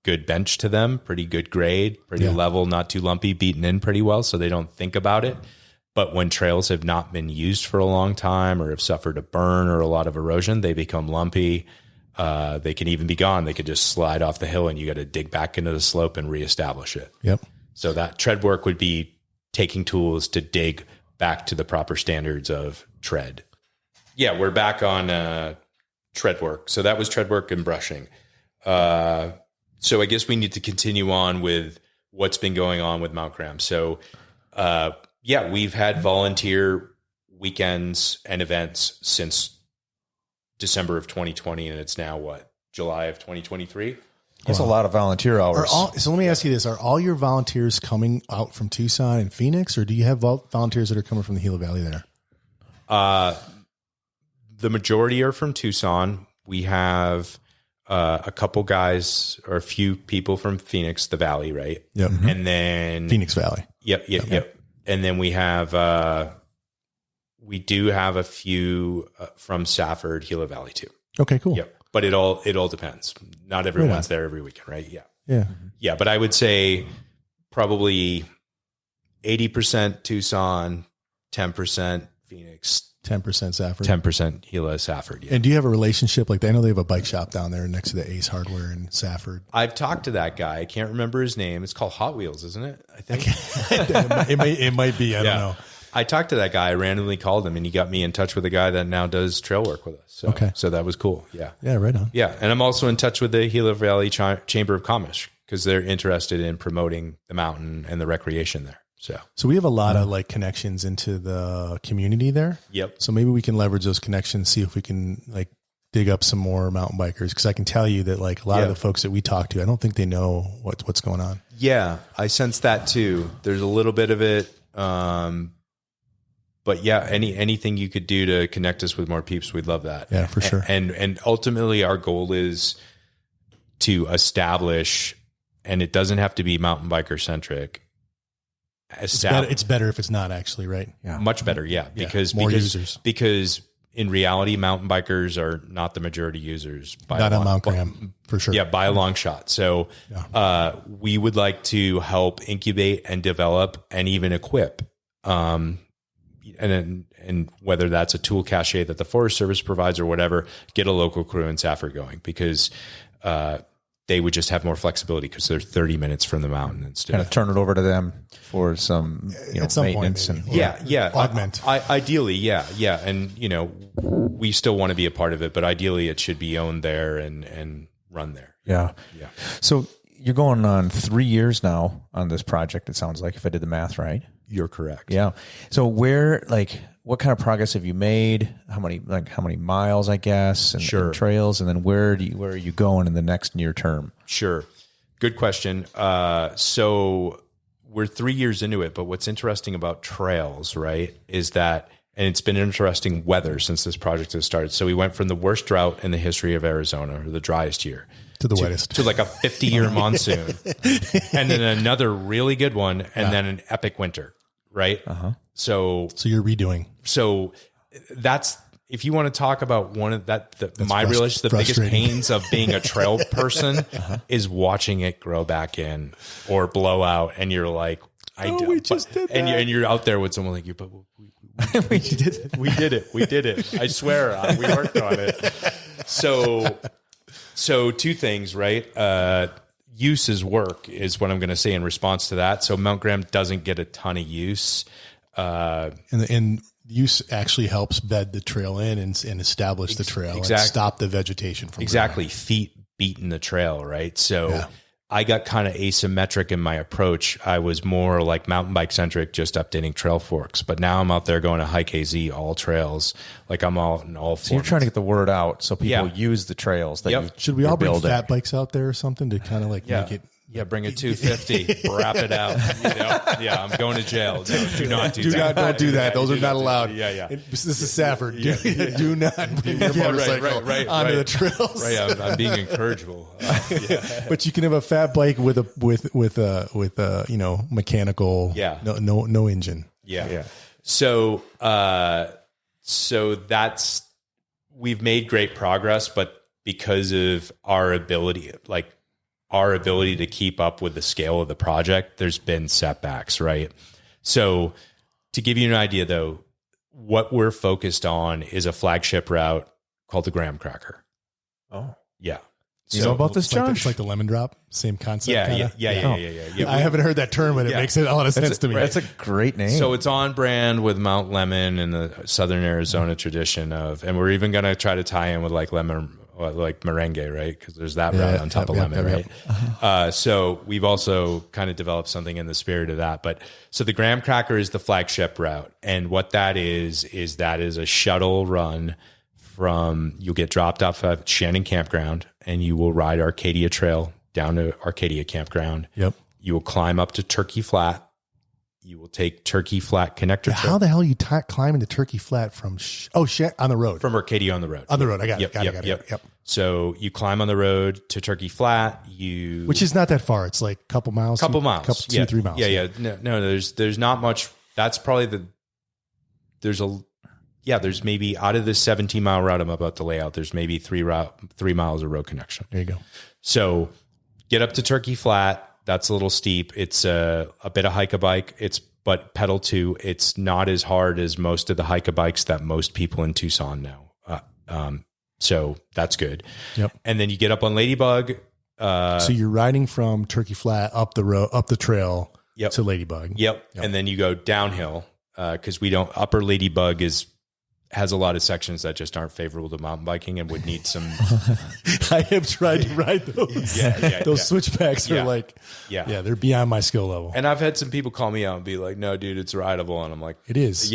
good bench to them, pretty good grade, pretty level, not too lumpy, beaten in pretty well, so they don't think about it. But when trails have not been used for a long time or have suffered a burn or a lot of erosion, they become lumpy. They can even be gone. They could just slide off the hill, and you got to dig back into the slope and reestablish it. Yep. So that tread work would be taking tools to dig back to the proper standards of tread. Yeah, we're back on tread work. So that was tread work and brushing. So I guess we need to continue on with what's been going on with Mount Graham. So we've had volunteer weekends and events since December of 2020, and it's now July of 2023? That's a lot of volunteer hours. So let me ask you this. Are all your volunteers coming out from Tucson and Phoenix, or do you have volunteers that are coming from the Gila Valley there? The majority are from Tucson. We have a couple guys or a few people from Phoenix, the Valley, right? Yep. And then Phoenix Valley. Yep. And then we have we do have a few from Safford, Gila Valley too. Okay, cool. Yep. but it all depends. Not everyone's there every weekend, right? Yeah. Yeah. Yeah. But I would say probably 80% Tucson, 10% Phoenix, 10% Safford. 10% Gila, Safford. Yeah. And do you have a relationship? Like, I know they have a bike shop down there next to the Ace Hardware in Safford. I've talked to that guy. I can't remember his name. It's called Hot Wheels, isn't it? I think it might be. I don't know. I talked to that guy. I randomly called him, and he got me in touch with a guy that now does trail work with us. So, so that was cool. Yeah. Yeah, right on. Yeah. And I'm also in touch with the Gila Valley Chamber of Commerce because they're interested in promoting the mountain and the recreation there. So we have a lot of like connections into the community there. Yep. So maybe we can leverage those connections, see if we can like dig up some more mountain bikers. Cause I can tell you that like a lot of the folks that we talk to, I don't think they know what's going on. Yeah. I sense that too. There's a little bit of it. But yeah, anything you could do to connect us with more peeps, we'd love that. Yeah, for sure. And ultimately our goal is to establish, and it doesn't have to be mountain biker centric. It's better if it's not actually, right? Yeah. Much better. Yeah. Because more users. Because in reality, mountain bikers are not the majority users not on Mount Graham for sure. Yeah. By a long shot. So, we would like to help incubate and develop and even equip, and whether that's a tool cache that the Forest Service provides or whatever, get a local crew in Safford going because, they would just have more flexibility because they're 30 minutes from the mountain instead. Kind of turn it over to them for some, maintenance point, and augment. Ideally, yeah. And we still want to be a part of it, but ideally it should be owned there and run there. Yeah. So you're going on 3 years now on this project. It sounds like, if I did the math right. You're correct. Yeah. So what kind of progress have you made? How many miles, I guess, and trails, and then where are you going in the next near term? Sure. Good question. So we're 3 years into it, but what's interesting about trails, right, is that, and it's been interesting weather since this project has started. So we went from the worst drought in the history of Arizona, or the driest year, to the wettest, to like a 50-year monsoon, and then another really good one, and then an epic winter. Right. So you're redoing. So that's, if you want to talk about one of the biggest pains of being a trail person is watching it grow back in or blow out. And you're like, we just did that. And you're out there with someone like you, but we did it. I swear we worked on it. So two things, right? Use as work is what I'm going to say in response to that. So Mount Graham doesn't get a ton of use. And use actually helps bed the trail in and establish the trail and stop the vegetation from growing. Feet beating the trail, right? So I got kind of asymmetric in my approach. I was more like mountain bike centric, just updating trail forks. But now I'm out there going to hike AZ all trails. Like I'm out in all. So you're trying to get the word out so people use the trails. That should we all bring fat bikes out there or something to kind of like make it? Yeah, bring a 250, wrap it out. I'm going to jail. No, do not do that. Don't do that. Those are not allowed. Yeah. This is Safford. Do not bring your motorcycle onto the trails. Right, I'm being incorrigible. But you can have a fat bike with mechanical. No engine. Yeah. So that's, we've made great progress, but because of our ability to keep up with the scale of the project, there's been setbacks, right? So to give you an idea though, what we're focused on is a flagship route called the Graham Cracker. Oh. Yeah. You know about this, Josh? It's like the lemon drop, same concept. Yeah. I haven't heard that term, but it makes a lot of sense to me. That's a great name. So it's on brand with Mount Lemon and the Southern Arizona tradition of, and we're even going to try to tie in with like lemon, like merengue, right? Because there's that route on top of lemon, right? So we've also kind of developed something in the spirit of that. But so the Graham Cracker is the flagship route. And what that is a shuttle run from, you'll get dropped off at Shannon Campground and you will ride Arcadia Trail down to Arcadia Campground. Yep. You will climb up to Turkey Flat. You will take Turkey Flat connector. How the hell are you climbing the Turkey Flat from on the road? From Arcadia on the road. On the road. I got it. Got it. Yep. So you climb on the road to Turkey Flat. Which is not that far. It's like a couple miles. 2 3 miles. Yeah. No, there's not much. That's probably Yeah, there's maybe out of this 17-mile route I'm about to lay out, there's maybe 3 miles of road connection. There you go. So get up to Turkey Flat. That's a little steep. It's a bit of hike-a-bike. But pedal to, it's not as hard as most of the hike-a-bikes that most people in Tucson know. So that's good. Yep. And then you get up on Ladybug. So you're riding from Turkey Flat up the trail to Ladybug. Yep. And then you go downhill because Upper Ladybug has a lot of sections that just aren't favorable to mountain biking and would need some. I have tried to ride those. Those switchbacks are they're beyond my skill level. And I've had some people call me out and be like, "No, dude, it's rideable," and I'm like, "It is."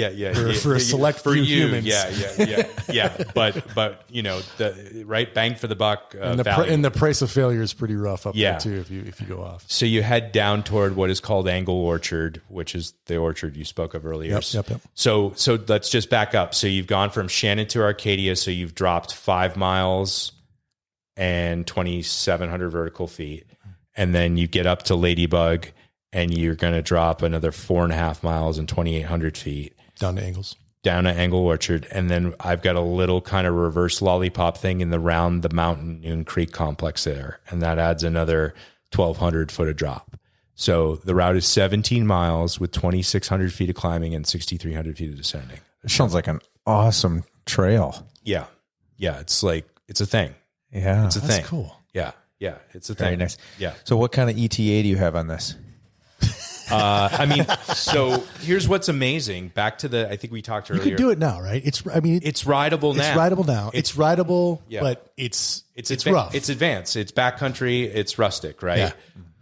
For a select for few you, humans. Yeah. But the right bang for the buck. And the price of failure is pretty rough up there too if you go off. So you head down toward what is called Angle Orchard, which is the orchard you spoke of earlier. Yep. So let's just back up. So you've gone from Shannon to Arcadia, so you've dropped 5 miles and 2,700 vertical feet. And then you get up to Ladybug, and you're going to drop another 4.5 miles and 2,800 feet. Down to Angle Orchard. And then I've got a little kind of reverse lollipop thing in the round the mountain Noon Creek complex there. And that adds another 1,200 foot of drop. So the route is 17 miles with 2,600 feet of climbing and 6,300 feet of descending. It sounds like an awesome trail. Yeah. It's a thing. Yeah. It's a thing. Cool. Yeah. It's a thing. Very nice. Yeah. So what kind of ETA do you have on this? So here's what's amazing. Back to I think we talked earlier. You can do it now, right? It's rideable now. It's rideable now. It's rideable, but it's rough. It's advanced. It's backcountry. It's rustic, right?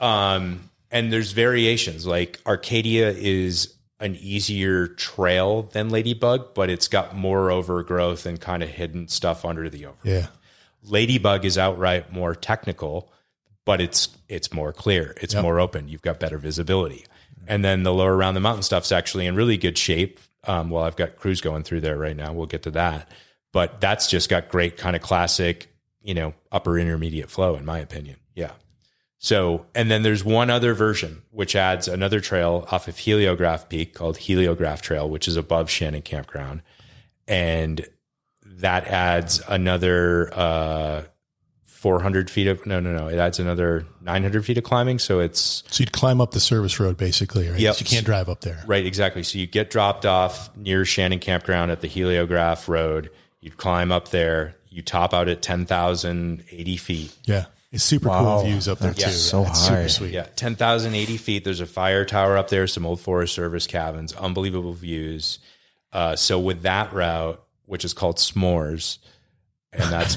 Yeah. And there's variations. Like Arcadia is an easier trail than Ladybug, but it's got more overgrowth and kind of hidden stuff under the overgrowth. Yeah. Ladybug is outright more technical, but it's more clear. It's more open. You've got better visibility. And then the lower around the mountain stuff's actually in really good shape. Well, I've got crews going through there right now. We'll get to that. But that's just got great kind of classic, upper intermediate flow, in my opinion. Yeah. So, and then there's one other version, which adds another trail off of Heliograph Peak called Heliograph Trail, which is above Shannon Campground. And that adds another 400 feet of, no. It adds another 900 feet of climbing. So you'd climb up the service road basically, right? Yep. So you can't drive up there. Right, exactly. So you get dropped off near Shannon Campground at the Heliograph Road. You'd climb up there. You top out at 10,080 feet. Yeah. It's super cool views up there too. So high. Super sweet. Yeah, 10,080 feet. There's a fire tower up there, some old Forest Service cabins, unbelievable views. So with that route, which is called S'mores, and that's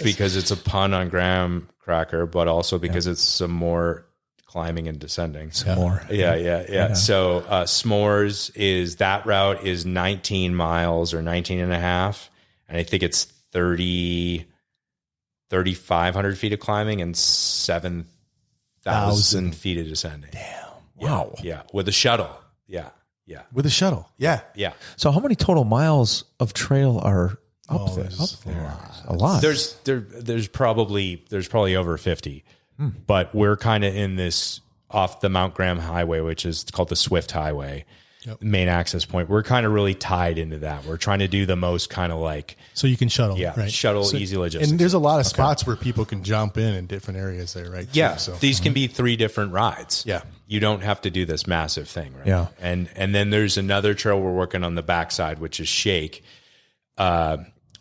because it's a pun on graham cracker, but also because it's some more climbing and descending. Some more. Yeah. So S'mores that route is 19 miles or 19 and a half, and I think it's 3,500 feet of climbing and 7,000 feet of descending. Damn. Wow. Yeah. With a shuttle. Yeah. With a shuttle. Yeah. So how many total miles of trail are up there? A lot. There's probably over 50, but we're kind of in this off the Mount Graham Highway, which is called the Swift Highway, main access point. We're kind of really tied into that. We're trying to do the most kind of like, so you can shuttle, right? Shuttle, easy logistics. And there's a lot of spots where people can jump in different areas there, right? Yeah. Too, so. These can be 3 different rides. Yeah. You don't have to do this massive thing, right? Yeah. And then there's another trail we're working on the backside, which is Shake,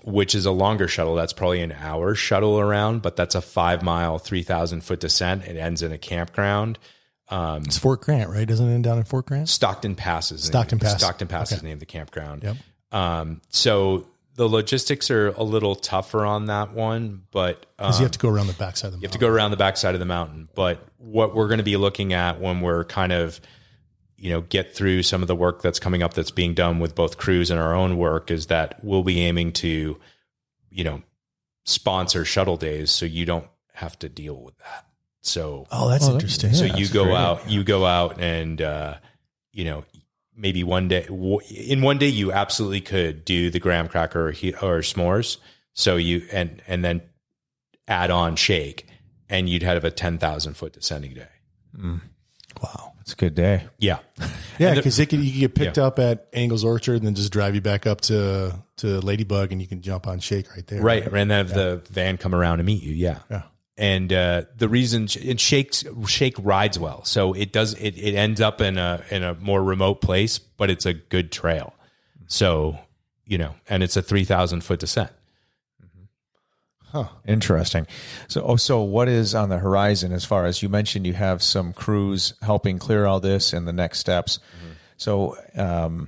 which is a longer shuttle. That's probably an hour shuttle around, but that's a 5 mile, 3,000 foot descent. It ends in a campground. It's Fort Grant, right? Doesn't it end down in Fort Grant? Stockton Pass is Stockton Pass is named the campground. Yep. So the logistics are a little tougher on that one, but because you have to go around the backside of the mountain. You have to go around the backside of the mountain. But what we're going to be looking at when we're kind of, get through some of the work that's coming up that's being done with both crews and our own work is that we'll be aiming to, sponsor shuttle days so you don't have to deal with that. So, that's interesting. So you go out and, maybe one day you absolutely could do the graham cracker or S'mores. So and then add on Shake, and you'd have a 10,000 foot descending day. Wow. It's a good day. Yeah. Yeah, because you can get picked up at Angles Orchard and then just drive you back up to Ladybug, and you can jump on Shake right there. Right. And then have the van come around and meet you. Yeah. Yeah. And the reason Shake rides well, so it ends up in a more remote place, but it's a good trail. So, and it's a 3,000 foot descent. Huh. Interesting. So what is on the horizon as far as you mentioned, you have some crews helping clear all this and the next steps. Mm-hmm. So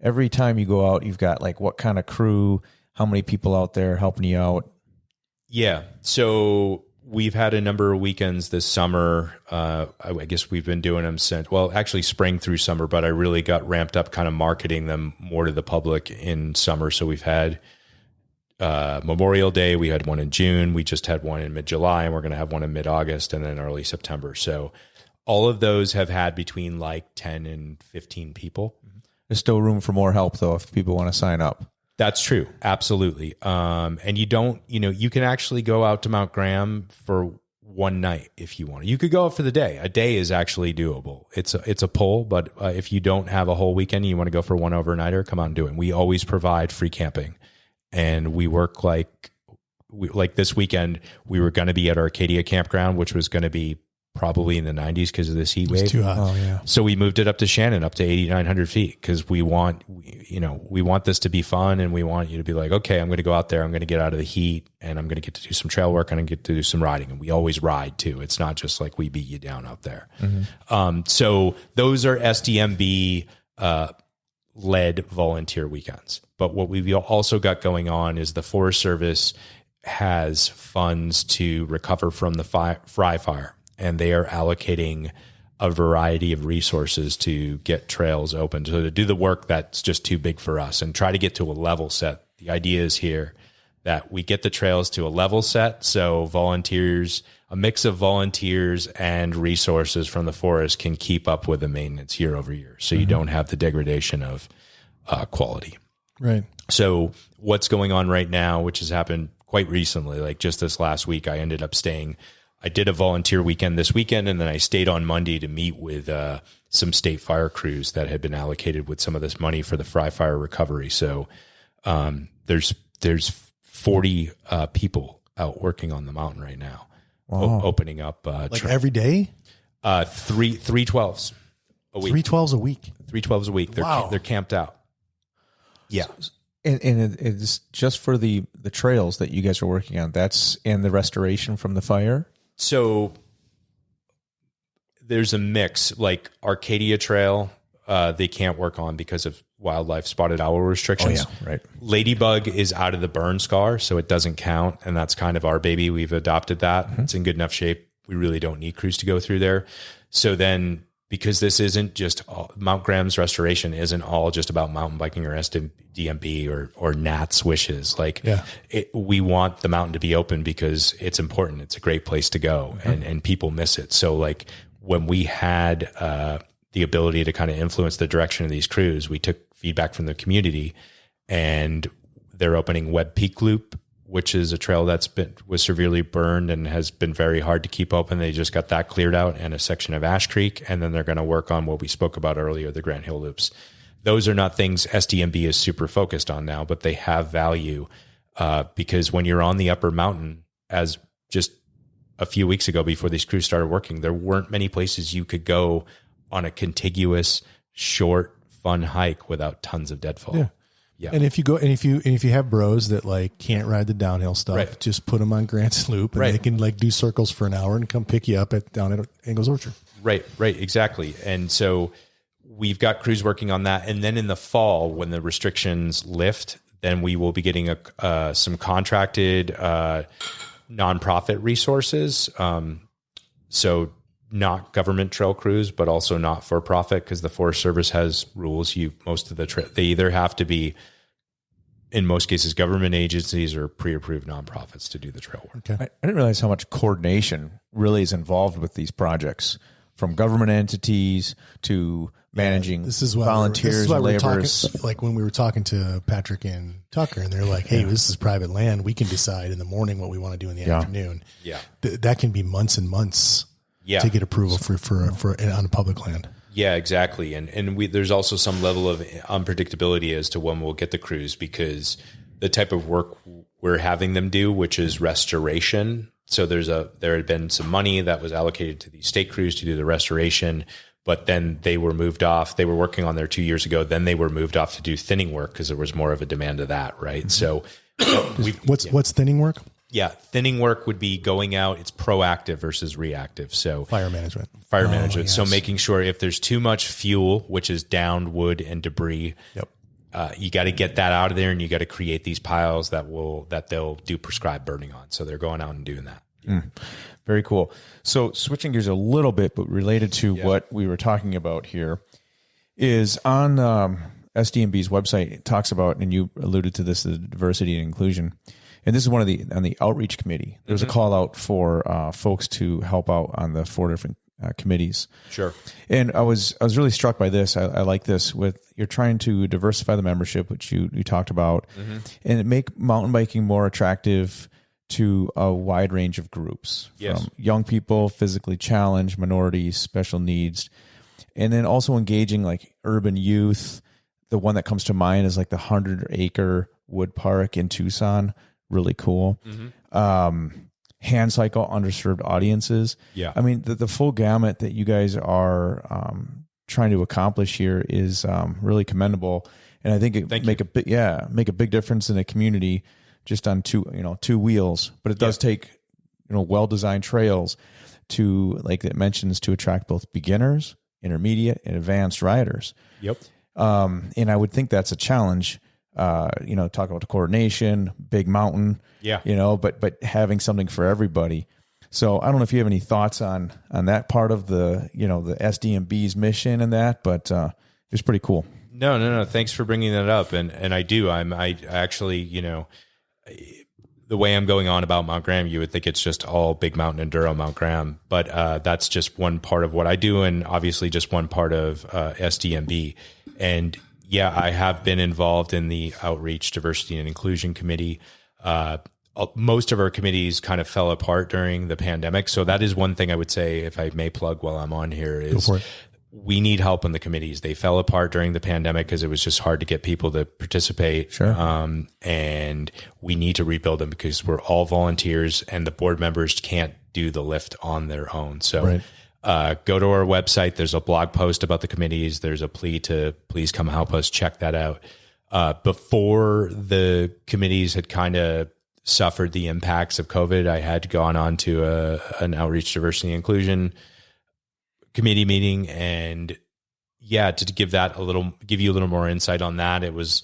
every time you go out, you've got like what kind of crew, how many people out there helping you out? Yeah. So we've had a number of weekends this summer. I guess we've been doing them since, well, actually spring through summer, but I really got ramped up kind of marketing them more to the public in summer. So we've had Memorial Day, we had one in June. We just had one in mid-July, and we're going to have one in mid-August and then early September. So all of those have had between like 10 and 15 people. There's still room for more help, though, if people want to sign up. That's true. Absolutely. And you don't, you can actually go out to Mount Graham for one night if you want. You could go out for the day. A day is actually doable. It's a pull, but if you don't have a whole weekend and you want to go for one overnighter, come out and do it. And we always provide free camping. And we work like this weekend, we were going to be at Arcadia Campground, which was going to be probably in the 90s because of this heat wave. It's too hot. Oh, yeah. So we moved it up to Shannon, up to 8,900 feet, because we want this to be fun, and we want you to be like, okay, I'm going to go out there, I'm going to get out of the heat, and I'm going to get to do some trail work, and I'm going to get to do some riding. And we always ride too. It's not just like we beat you down out there. Mm-hmm. So those are SDMB led volunteer weekends. But what we've also got going on is the Forest Service has funds to recover from the Fry Fire, and they are allocating a variety of resources to get trails open, so to do the work that's just too big for us and try to get to a level set. The idea is here that we get the trails to a level set, so volunteers, a mix of volunteers and resources from the forest can keep up with the maintenance year over year, so you don't have the degradation of quality. Right. So what's going on right now, which has happened quite recently, like just this last week, I ended up staying. I did a volunteer weekend this weekend, and then I stayed on Monday to meet with some state fire crews that had been allocated with some of this money for the Fry Fire recovery. So there's 40 people out working on the mountain right now. Wow. Opening up every day? 312s a week. 312s a week. 312s a week. They're camped out. Yeah. And it's just for the trails that you guys are working on. That's in the restoration from the fire? So there's a mix. Like Arcadia Trail, they can't work on because of wildlife spotted owl restrictions. Oh, yeah, right. Ladybug is out of the burn scar, so it doesn't count, and that's kind of our baby. We've adopted that. Mm-hmm. It's in good enough shape. We really don't need crews to go through there. So then, because this isn't just Mount Graham's restoration isn't all just about mountain biking or SDMB or Nat's wishes. We want the mountain to be open because it's important. It's a great place to go, and people miss it. So like when we had the ability to kind of influence the direction of these crews, we took feedback from the community, and they're opening Webb Peak Loop, which is a trail was severely burned and has been very hard to keep open. They just got that cleared out, and a section of Ash Creek. And then they're going to work on what we spoke about earlier, the Grant Hill Loops. Those are not things SDMB is super focused on now, but they have value because when you're on the upper mountain, as just a few weeks ago before these crews started working, there weren't many places you could go on a contiguous, short, fun hike without tons of deadfall. Yeah. Yeah. And if you have bros that like can't ride the downhill stuff, right, just put them on Grant's Loop, and right, they can like do circles for an hour and come pick you up down at Angles Orchard. Right, exactly. And so we've got crews working on that. And then in the fall, when the restrictions lift, then we will be getting some contracted nonprofit resources. So not government trail crews, but also not for profit, because the Forest Service has rules. They either have to be, in most cases, government agencies or pre-approved nonprofits to do the trail work. Okay. I didn't realize how much coordination really is involved with these projects, from government entities to managing volunteers and laborers. Like when we were talking to Patrick and Tucker, and they're like, hey, this is private land. We can decide in the morning what we want to do in the afternoon. Yeah. That can be months and months to get approval for on public land. Yeah, exactly. And there's also some level of unpredictability as to when we'll get the crews, because the type of work we're having them do, which is restoration. So there had been some money that was allocated to these state crews to do the restoration, but then they were moved off. They were working on there 2 years ago. Then they were moved off to do thinning work because there was more of a demand of that, right? So what's thinning work? Yeah, thinning work would be going out. It's proactive versus reactive. So Fire management. Yes. So making sure if there's too much fuel, which is downed wood and debris, you got to get that out of there, and you got to create these piles that they'll do prescribed burning on. So they're going out and doing that. Very cool. So switching gears a little bit, but related to what we were talking about here, is on SDMB's website. It talks about, and you alluded to this, the diversity and inclusion. And this is on the outreach committee. There's a call out for folks to help out on the 4 different committees. Sure. And I was really struck by this. I like this with, you're trying to diversify the membership, which you talked about, and make mountain biking more attractive to a wide range of groups, from young people, physically challenged, minorities, special needs, and then also engaging like urban youth. The one that comes to mind is like the 100-acre wood park in Tucson. Really cool. Hand cycle underserved audiences. Yeah. I mean, the full gamut that you guys are trying to accomplish here is really commendable. And I think it make a big difference in a community just on two wheels, but it does take, well-designed trails to, like it mentions, to attract both beginners, intermediate, and advanced riders. Yep. And I would think that's a challenge. Talk about the coordination, big mountain, but having something for everybody. So I don't know if you have any thoughts on that part of the SDMB's mission and that, but it's pretty cool. No. Thanks for bringing that up. And I do, I actually, the way I'm going on about Mount Graham, you would think it's just all big mountain enduro Mount Graham, but that's just one part of what I do. And obviously just one part of SDMB. And yeah, I have been involved in the Outreach, Diversity, and Inclusion Committee. Most of our committees kind of fell apart during the pandemic. So that is one thing I would say, if I may plug while I'm on here, is we need help in the committees. They fell apart during the pandemic because it was just hard to get people to participate. Sure. And we need to rebuild them because we're all volunteers and the board members can't do the lift on their own. So go to our website. There's a blog post about the committees. There's a plea to please come help us. Check that out. Before the committees had kind of suffered the impacts of COVID, I had gone on to an Outreach, Diversity, and Inclusion committee meeting. And to give you a little more insight on that, it was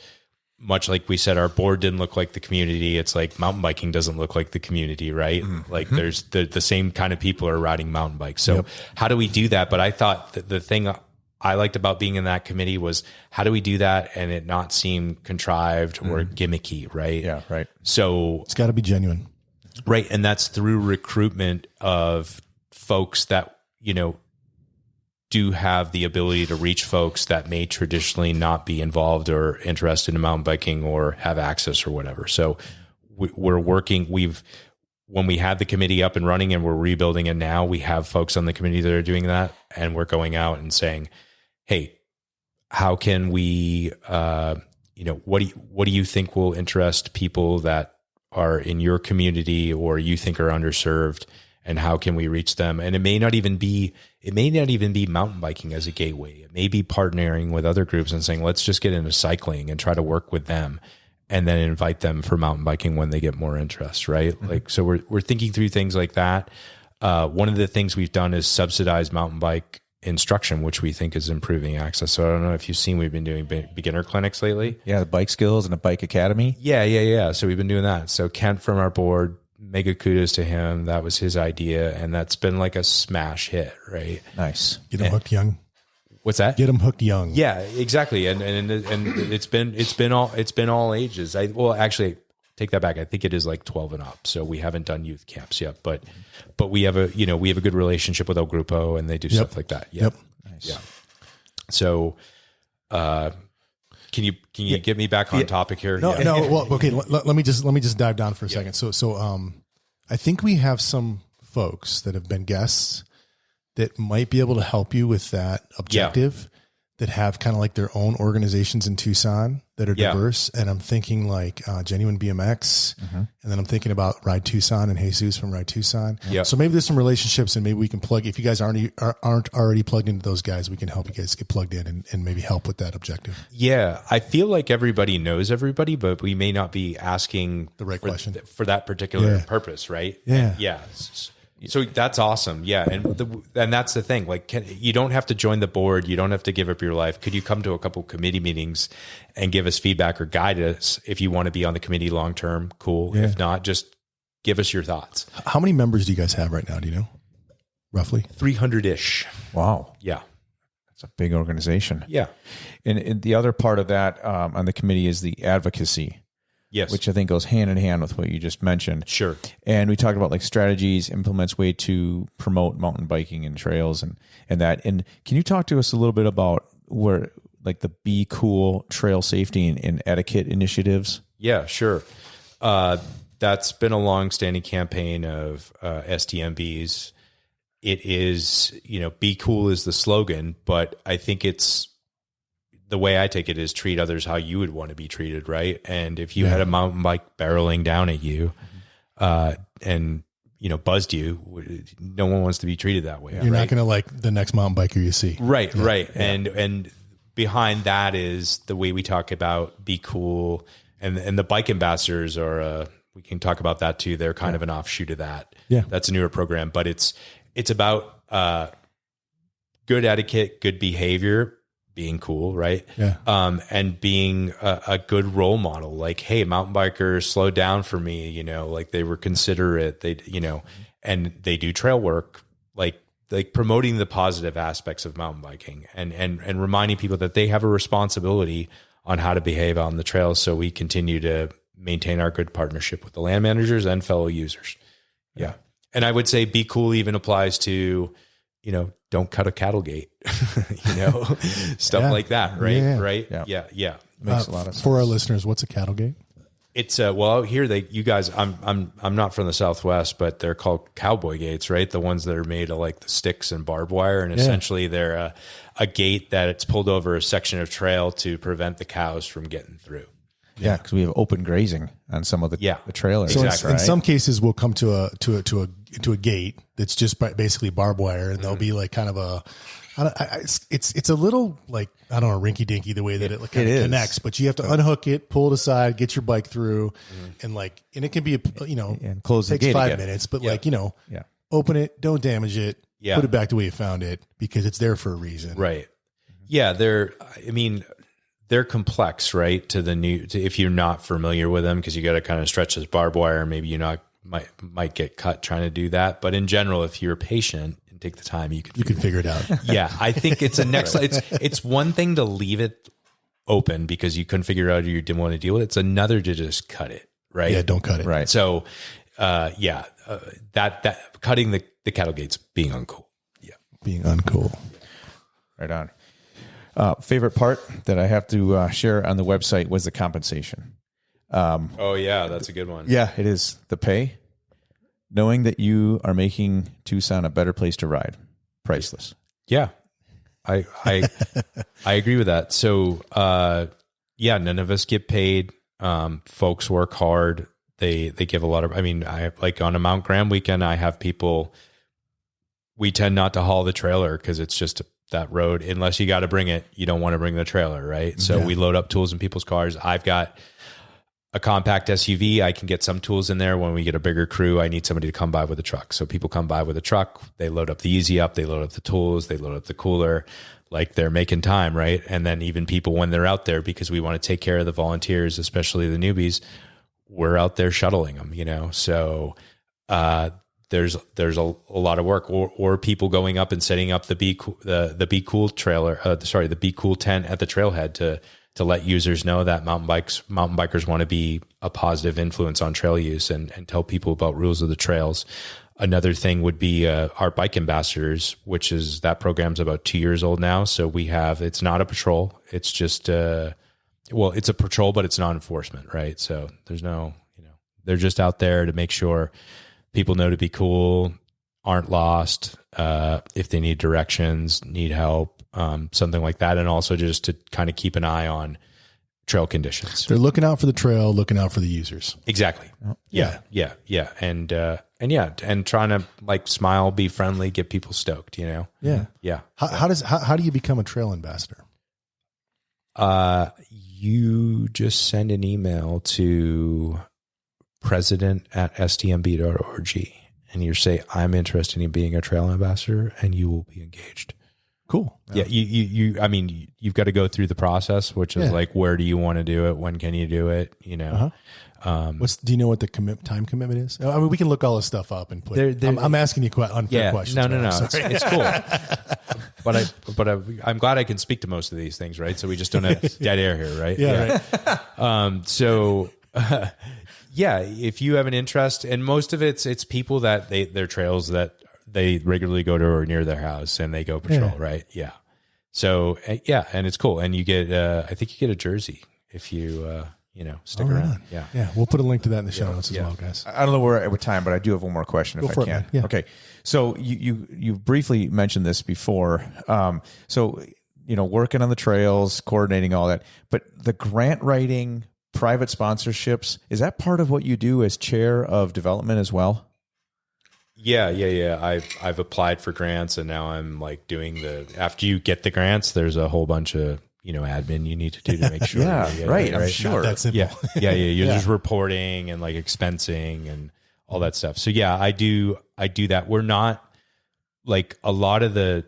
much like we said, our board didn't look like the community. It's like mountain biking doesn't look like the community, right? Like there's the same kind of people are riding mountain bikes. So how do we do that? But I thought that the thing I liked about being in that committee was, how do we do that and it not seem contrived or gimmicky, right? Yeah, right. So it's got to be genuine. Right. And that's through recruitment of folks that, do have the ability to reach folks that may traditionally not be involved or interested in mountain biking or have access or whatever. So we're working, when we had the committee up and running and we're rebuilding it now, we have folks on the committee that are doing that. And we're going out and saying, hey, how can we, what do you think will interest people that are in your community or you think are underserved? And how can we reach them? And it may not even be mountain biking as a gateway. It may be partnering with other groups and saying, let's just get into cycling and try to work with them and then invite them for mountain biking when they get more interest, right? Like, so we're thinking through things like that. One of the things we've done is subsidize mountain bike instruction, which we think is improving access. So I don't know if you've seen, we've been doing beginner clinics lately. Yeah. The bike skills and a bike academy. Yeah. So we've been doing that. So Kent from our board, mega kudos to him. That was his idea. And that's been like a smash hit, right? Nice. Get them hooked young. What's that? Get them hooked young. Yeah, exactly. And it's been all ages. Actually take that back. I think it is like 12 and up. So we haven't done youth camps yet, but we have a good relationship with El Grupo and they do stuff like that. Yep. Nice. Yeah. So, can you get me back on topic here? No. Well, okay. Let me just dive down for a second. So I think we have some folks that have been guests that might be able to help you with that objective that have kind of like their own organizations in Tucson that are diverse. And I'm thinking like Genuine BMX. And then I'm thinking about Ride Tucson and Jesus from Ride Tucson. So maybe there's some relationships and maybe we can plug, if you guys aren't already plugged into those guys, we can help you guys get plugged in and maybe help with that objective. Yeah. I feel like everybody knows everybody, but we may not be asking the right question for that particular purpose. Right. Yeah. So that's awesome. Yeah. And that's the thing. Like, you don't have to join the board. You don't have to give up your life. Could you come to a couple committee meetings and give us feedback or guide us if you want to be on the committee long-term? Cool. Yeah. If not, just give us your thoughts. How many members do you guys have right now? Do you know? Roughly 300-ish. Wow. Yeah. That's a big organization. Yeah. And the other part of that on the committee is the advocacy. Yes. Which I think goes hand in hand with what you just mentioned. Sure. And we talked about like strategies, implements way to promote mountain biking and trails and that. And can you talk to us a little bit about where like the Be Cool trail safety and etiquette initiatives? Yeah, sure. That's been a long-standing campaign of SDMB's. It is, Be Cool is the slogan, but I think it's, the way I take it is treat others how you would want to be treated, right? And if you had a mountain bike barreling down at you and, buzzed you, no one wants to be treated that way. You're not going to like the next mountain biker you see. Right, right. Yeah. And behind that is the way we talk about Be Cool. And the bike ambassadors are, we can talk about that too. They're kind of an offshoot of that. Yeah. That's a newer program, but it's about good etiquette, good behavior, being cool, right? Yeah. And being a good role model. Like, hey, mountain bikers slowed down for me, like they were considerate, and they do trail work, like promoting the positive aspects of mountain biking and reminding people that they have a responsibility on how to behave on the trails. So we continue to maintain our good partnership with the land managers and fellow users. Yeah. And I would say Be Cool even applies to, don't cut a cattle gate, stuff like that. Right. Yeah. Right. Yeah. Yeah. Makes a lot of sense. For our listeners, what's a cattle gate? It's out here you guys, I'm not from the Southwest, but they're called cowboy gates, right? The ones that are made of like the sticks and barbed wire. And essentially they're a gate that it's pulled over a section of trail to prevent the cows from getting through. Yeah. Cause we have open grazing on some of the trailers. So in some cases we'll come to a gate that's just basically barbed wire, and there'll be like kind of it's a little like, I don't know, rinky dinky the way that it kind of connects, but you have to unhook it, pull it aside, get your bike through, and it can be and close the gate 5 again. minutes, but open it, don't damage it, put it back the way you found it because it's there for a reason. Right. Yeah. They're complex, right? If you're not familiar with them, because you got to kind of stretch this barbed wire, maybe you might get cut trying to do that. But in general, if you're patient and take the time, you can figure it out. Yeah, I think it's it's one thing to leave it open because you couldn't figure it out or you didn't want to deal with it. It's another to just cut it, right? Yeah, don't cut it. Right. So, that cutting the cattle gates being uncool. Yeah, being uncool. Right on. Favorite part that I have to share on the website was the compensation. Oh yeah, that's a good one. Yeah, it is. The pay, knowing that you are making Tucson a better place to ride, priceless. Yeah, I agree with that. So, none of us get paid. Folks work hard. They give a lot of. I mean, I like on a Mount Graham weekend, I have people. We tend not to haul the trailer because it's just that road. Unless you got to bring it, you don't want to bring the trailer, right? So we load up tools in people's cars. I've got a compact SUV. I can get some tools in there. When we get a bigger crew, I need somebody to come by with a truck. So people come by with a truck. They load up the Easy Up. They load up the tools. They load up the cooler. Like they're making time, right? And then even people when they're out there, because we want to take care of the volunteers, especially the newbies, we're out there shuttling them, So there's a lot of work, or people going up and setting up the Be Cool trailer, the Be Cool tent at the trailhead to let users know that mountain bikers want to be a positive influence on trail use and tell people about rules of the trails. Another thing would be our bike ambassadors, which is that program's about 2 years old now. So it's not a patrol. It's just, it's a patrol, but it's not enforcement, right? So there's no, they're just out there to make sure people know to be cool aren't lost, if they need directions, need help, something like that. And also just to kind of keep an eye on trail conditions. They're looking out for the trail, looking out for the users. Exactly. Yeah. And trying to like smile, be friendly, get people stoked, Yeah. Yeah. How do you become a trail ambassador? You just send an email to president@sdmb.org and you say, I'm interested in being a trail ambassador, and you will be engaged. Cool. Yeah. I mean, you've got to go through the process, which is like, where do you want to do it? When can you do it? Do you know what the time commitment is? I mean, we can look all this stuff up and put. I'm asking you unfair questions. No. It's cool. But I'm glad I can speak to most of these things, right? So we just don't have dead air here, right? Yeah. Right. If you have an interest, and most of it's people that they're trails that they regularly go to or near their house, and they go patrol, right? Yeah. So and it's cool, and you get I think you get a jersey if you stick around. Yeah. We'll put a link to that in the show notes as well, guys. I don't know where we're at with time, but I do have one more question if I can. Yeah. Okay. So you briefly mentioned this before. Working on the trails, coordinating all that, but the grant writing, private sponsorships, is that part of what you do as chair of development as well? Yeah. I've applied for grants, and now I'm like doing after you get the grants, there's a whole bunch of admin you need to do to make sure. Right. I'm sure. Not that simple. Yeah. You're just reporting and like expensing and all that stuff. So yeah, I do that. We're not like a lot of the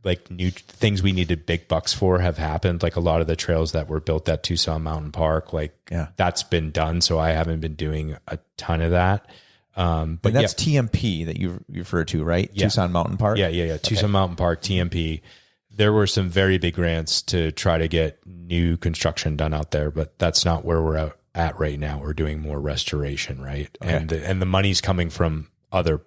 like new things we needed big bucks for have happened. Like a lot of the trails that were built at Tucson Mountain Park, that's been done. So I haven't been doing a ton of that. But that's TMP that you refer to, right? Yeah. Tucson Mountain Park. Yeah. Okay. Tucson Mountain Park, TMP. There were some very big grants to try to get new construction done out there, but that's not where we're at right now. We're doing more restoration, right? Okay. And the money's coming from other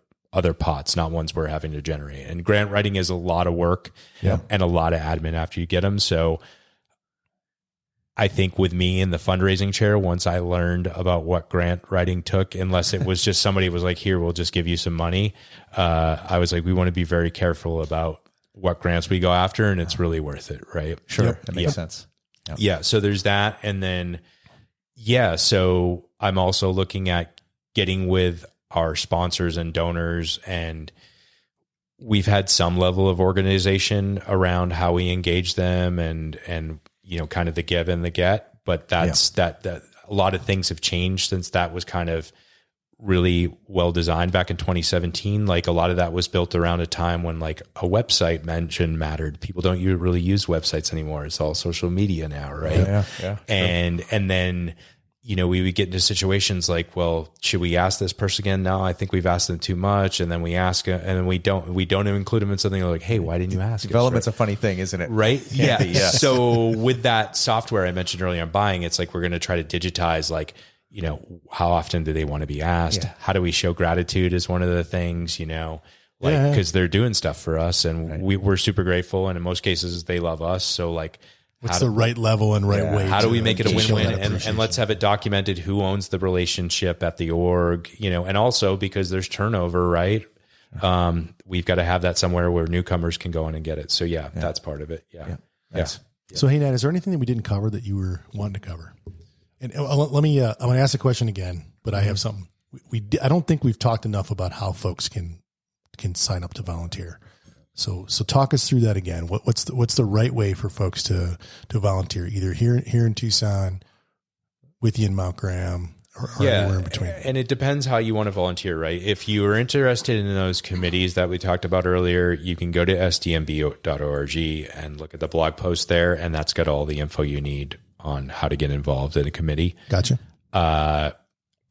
pots, not ones we're having to generate. And grant writing is a lot of work and a lot of admin after you get them. So I think with me in the fundraising chair, once I learned about what grant writing took, unless it was just somebody was like, here, we'll just give you some money. I was like, we want to be very careful about what grants we go after, and it's really worth it. Right. Sure. That makes sense. Yep. Yeah. So there's that. And then, so I'm also looking at getting with our sponsors and donors, and we've had some level of organization around how we engage them and kind of the give and the get, but that a lot of things have changed since that was kind of really well designed back in 2017. Like a lot of that was built around a time when like a website mention mattered. People don't really use websites anymore. It's all social media now. Right. Yeah. And then, we would get into situations like, well, should we ask this person again? No, I think we've asked them too much. And then we ask, and then we don't include them in something like, hey, why didn't you ask? Development's a funny thing, isn't it? Right. Yeah. So with that software I mentioned earlier, I'm buying, it's like, we're going to try to digitize, like, how often do they want to be asked? Yeah. How do we show gratitude is one of the things, because they're doing stuff for us, and we're super grateful. And in most cases they love us. So like, what's the right level and right way? How do we make it a win-win? And let's have it documented who owns the relationship at the org, and also because there's turnover, right? We've got to have that somewhere where newcomers can go in and get it. So that's part of it. Yeah. Nice. So hey, Nat, is there anything that we didn't cover that you were wanting to cover? And let me, I'm going to ask the question again, but I have something. I don't think we've talked enough about how folks can sign up to volunteer. So talk us through that again. What's the right way for folks to volunteer, either here in Tucson, with you in Mount Graham, or anywhere in between? And it depends how you want to volunteer, right? If you are interested in those committees that we talked about earlier, you can go to sdmb.org and look at the blog post there, and that's got all the info you need on how to get involved in a committee. Gotcha.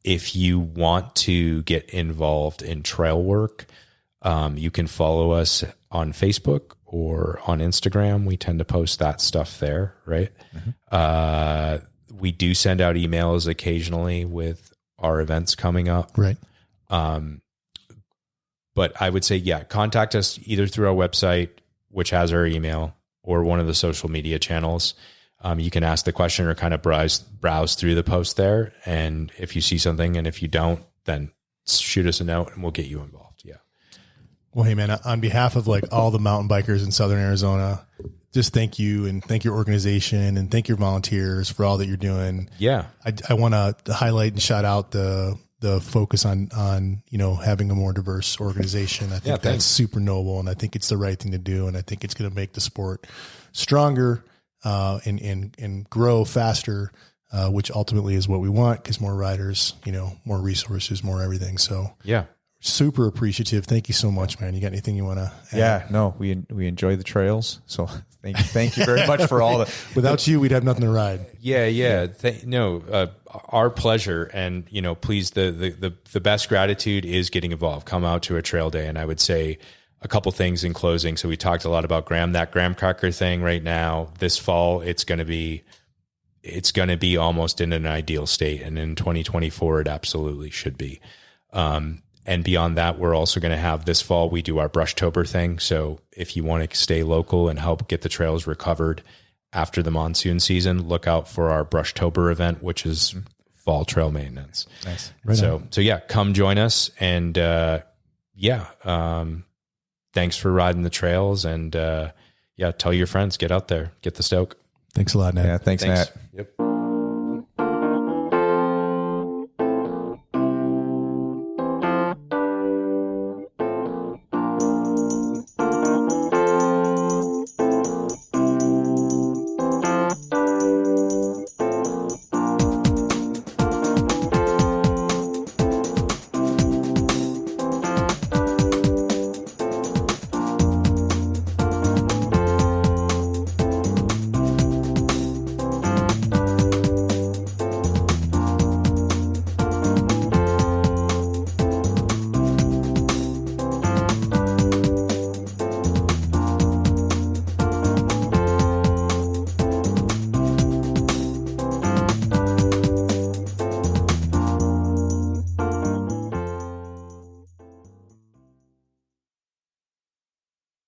If you want to get involved in trail work, you can follow us on Facebook or on Instagram. We tend to post that stuff there, right? Mm-hmm. We do send out emails occasionally with our events coming up. Right. But I would say, contact us either through our website, which has our email, or one of the social media channels. You can ask the question or kind of browse through the post there. And if you see something, and if you don't, then shoot us a note and we'll get you involved. Yeah. Well, hey man, on behalf of like all the mountain bikers in Southern Arizona, just thank you and thank your organization and thank your volunteers for all that you're doing. Yeah. I want to highlight and shout out the focus on, you know, having a more diverse organization. I think that's super noble, and I think it's the right thing to do. And I think it's going to make the sport stronger, and grow faster, which ultimately is what we want, because more riders, you know, more resources, more everything. So Yeah. super appreciative. Thank you so much, man. You got anything you want to add? Yeah, no, we enjoy the trails. So thank you very much for all the, Without you, we'd have nothing to ride. Yeah. Our pleasure. And, you know, please, the best gratitude is getting involved. Come out to a trail day. And I would say a couple things in closing. So we talked a lot about that graham cracker thing right now. This fall, it's going to be almost in an ideal state. And in 2024, it absolutely should be. And beyond that, we're also going to have this fall, we do our Brushtober thing. So if you want to stay local and help get the trails recovered after the monsoon season, look out for our Brushtober event, which is fall trail maintenance. Nice. Right So on. yeah, come join us. And thanks for riding the trails. And tell your friends, get out there, get the stoke. Thanks a lot, Nat. Yeah, thanks. Matt. Yep.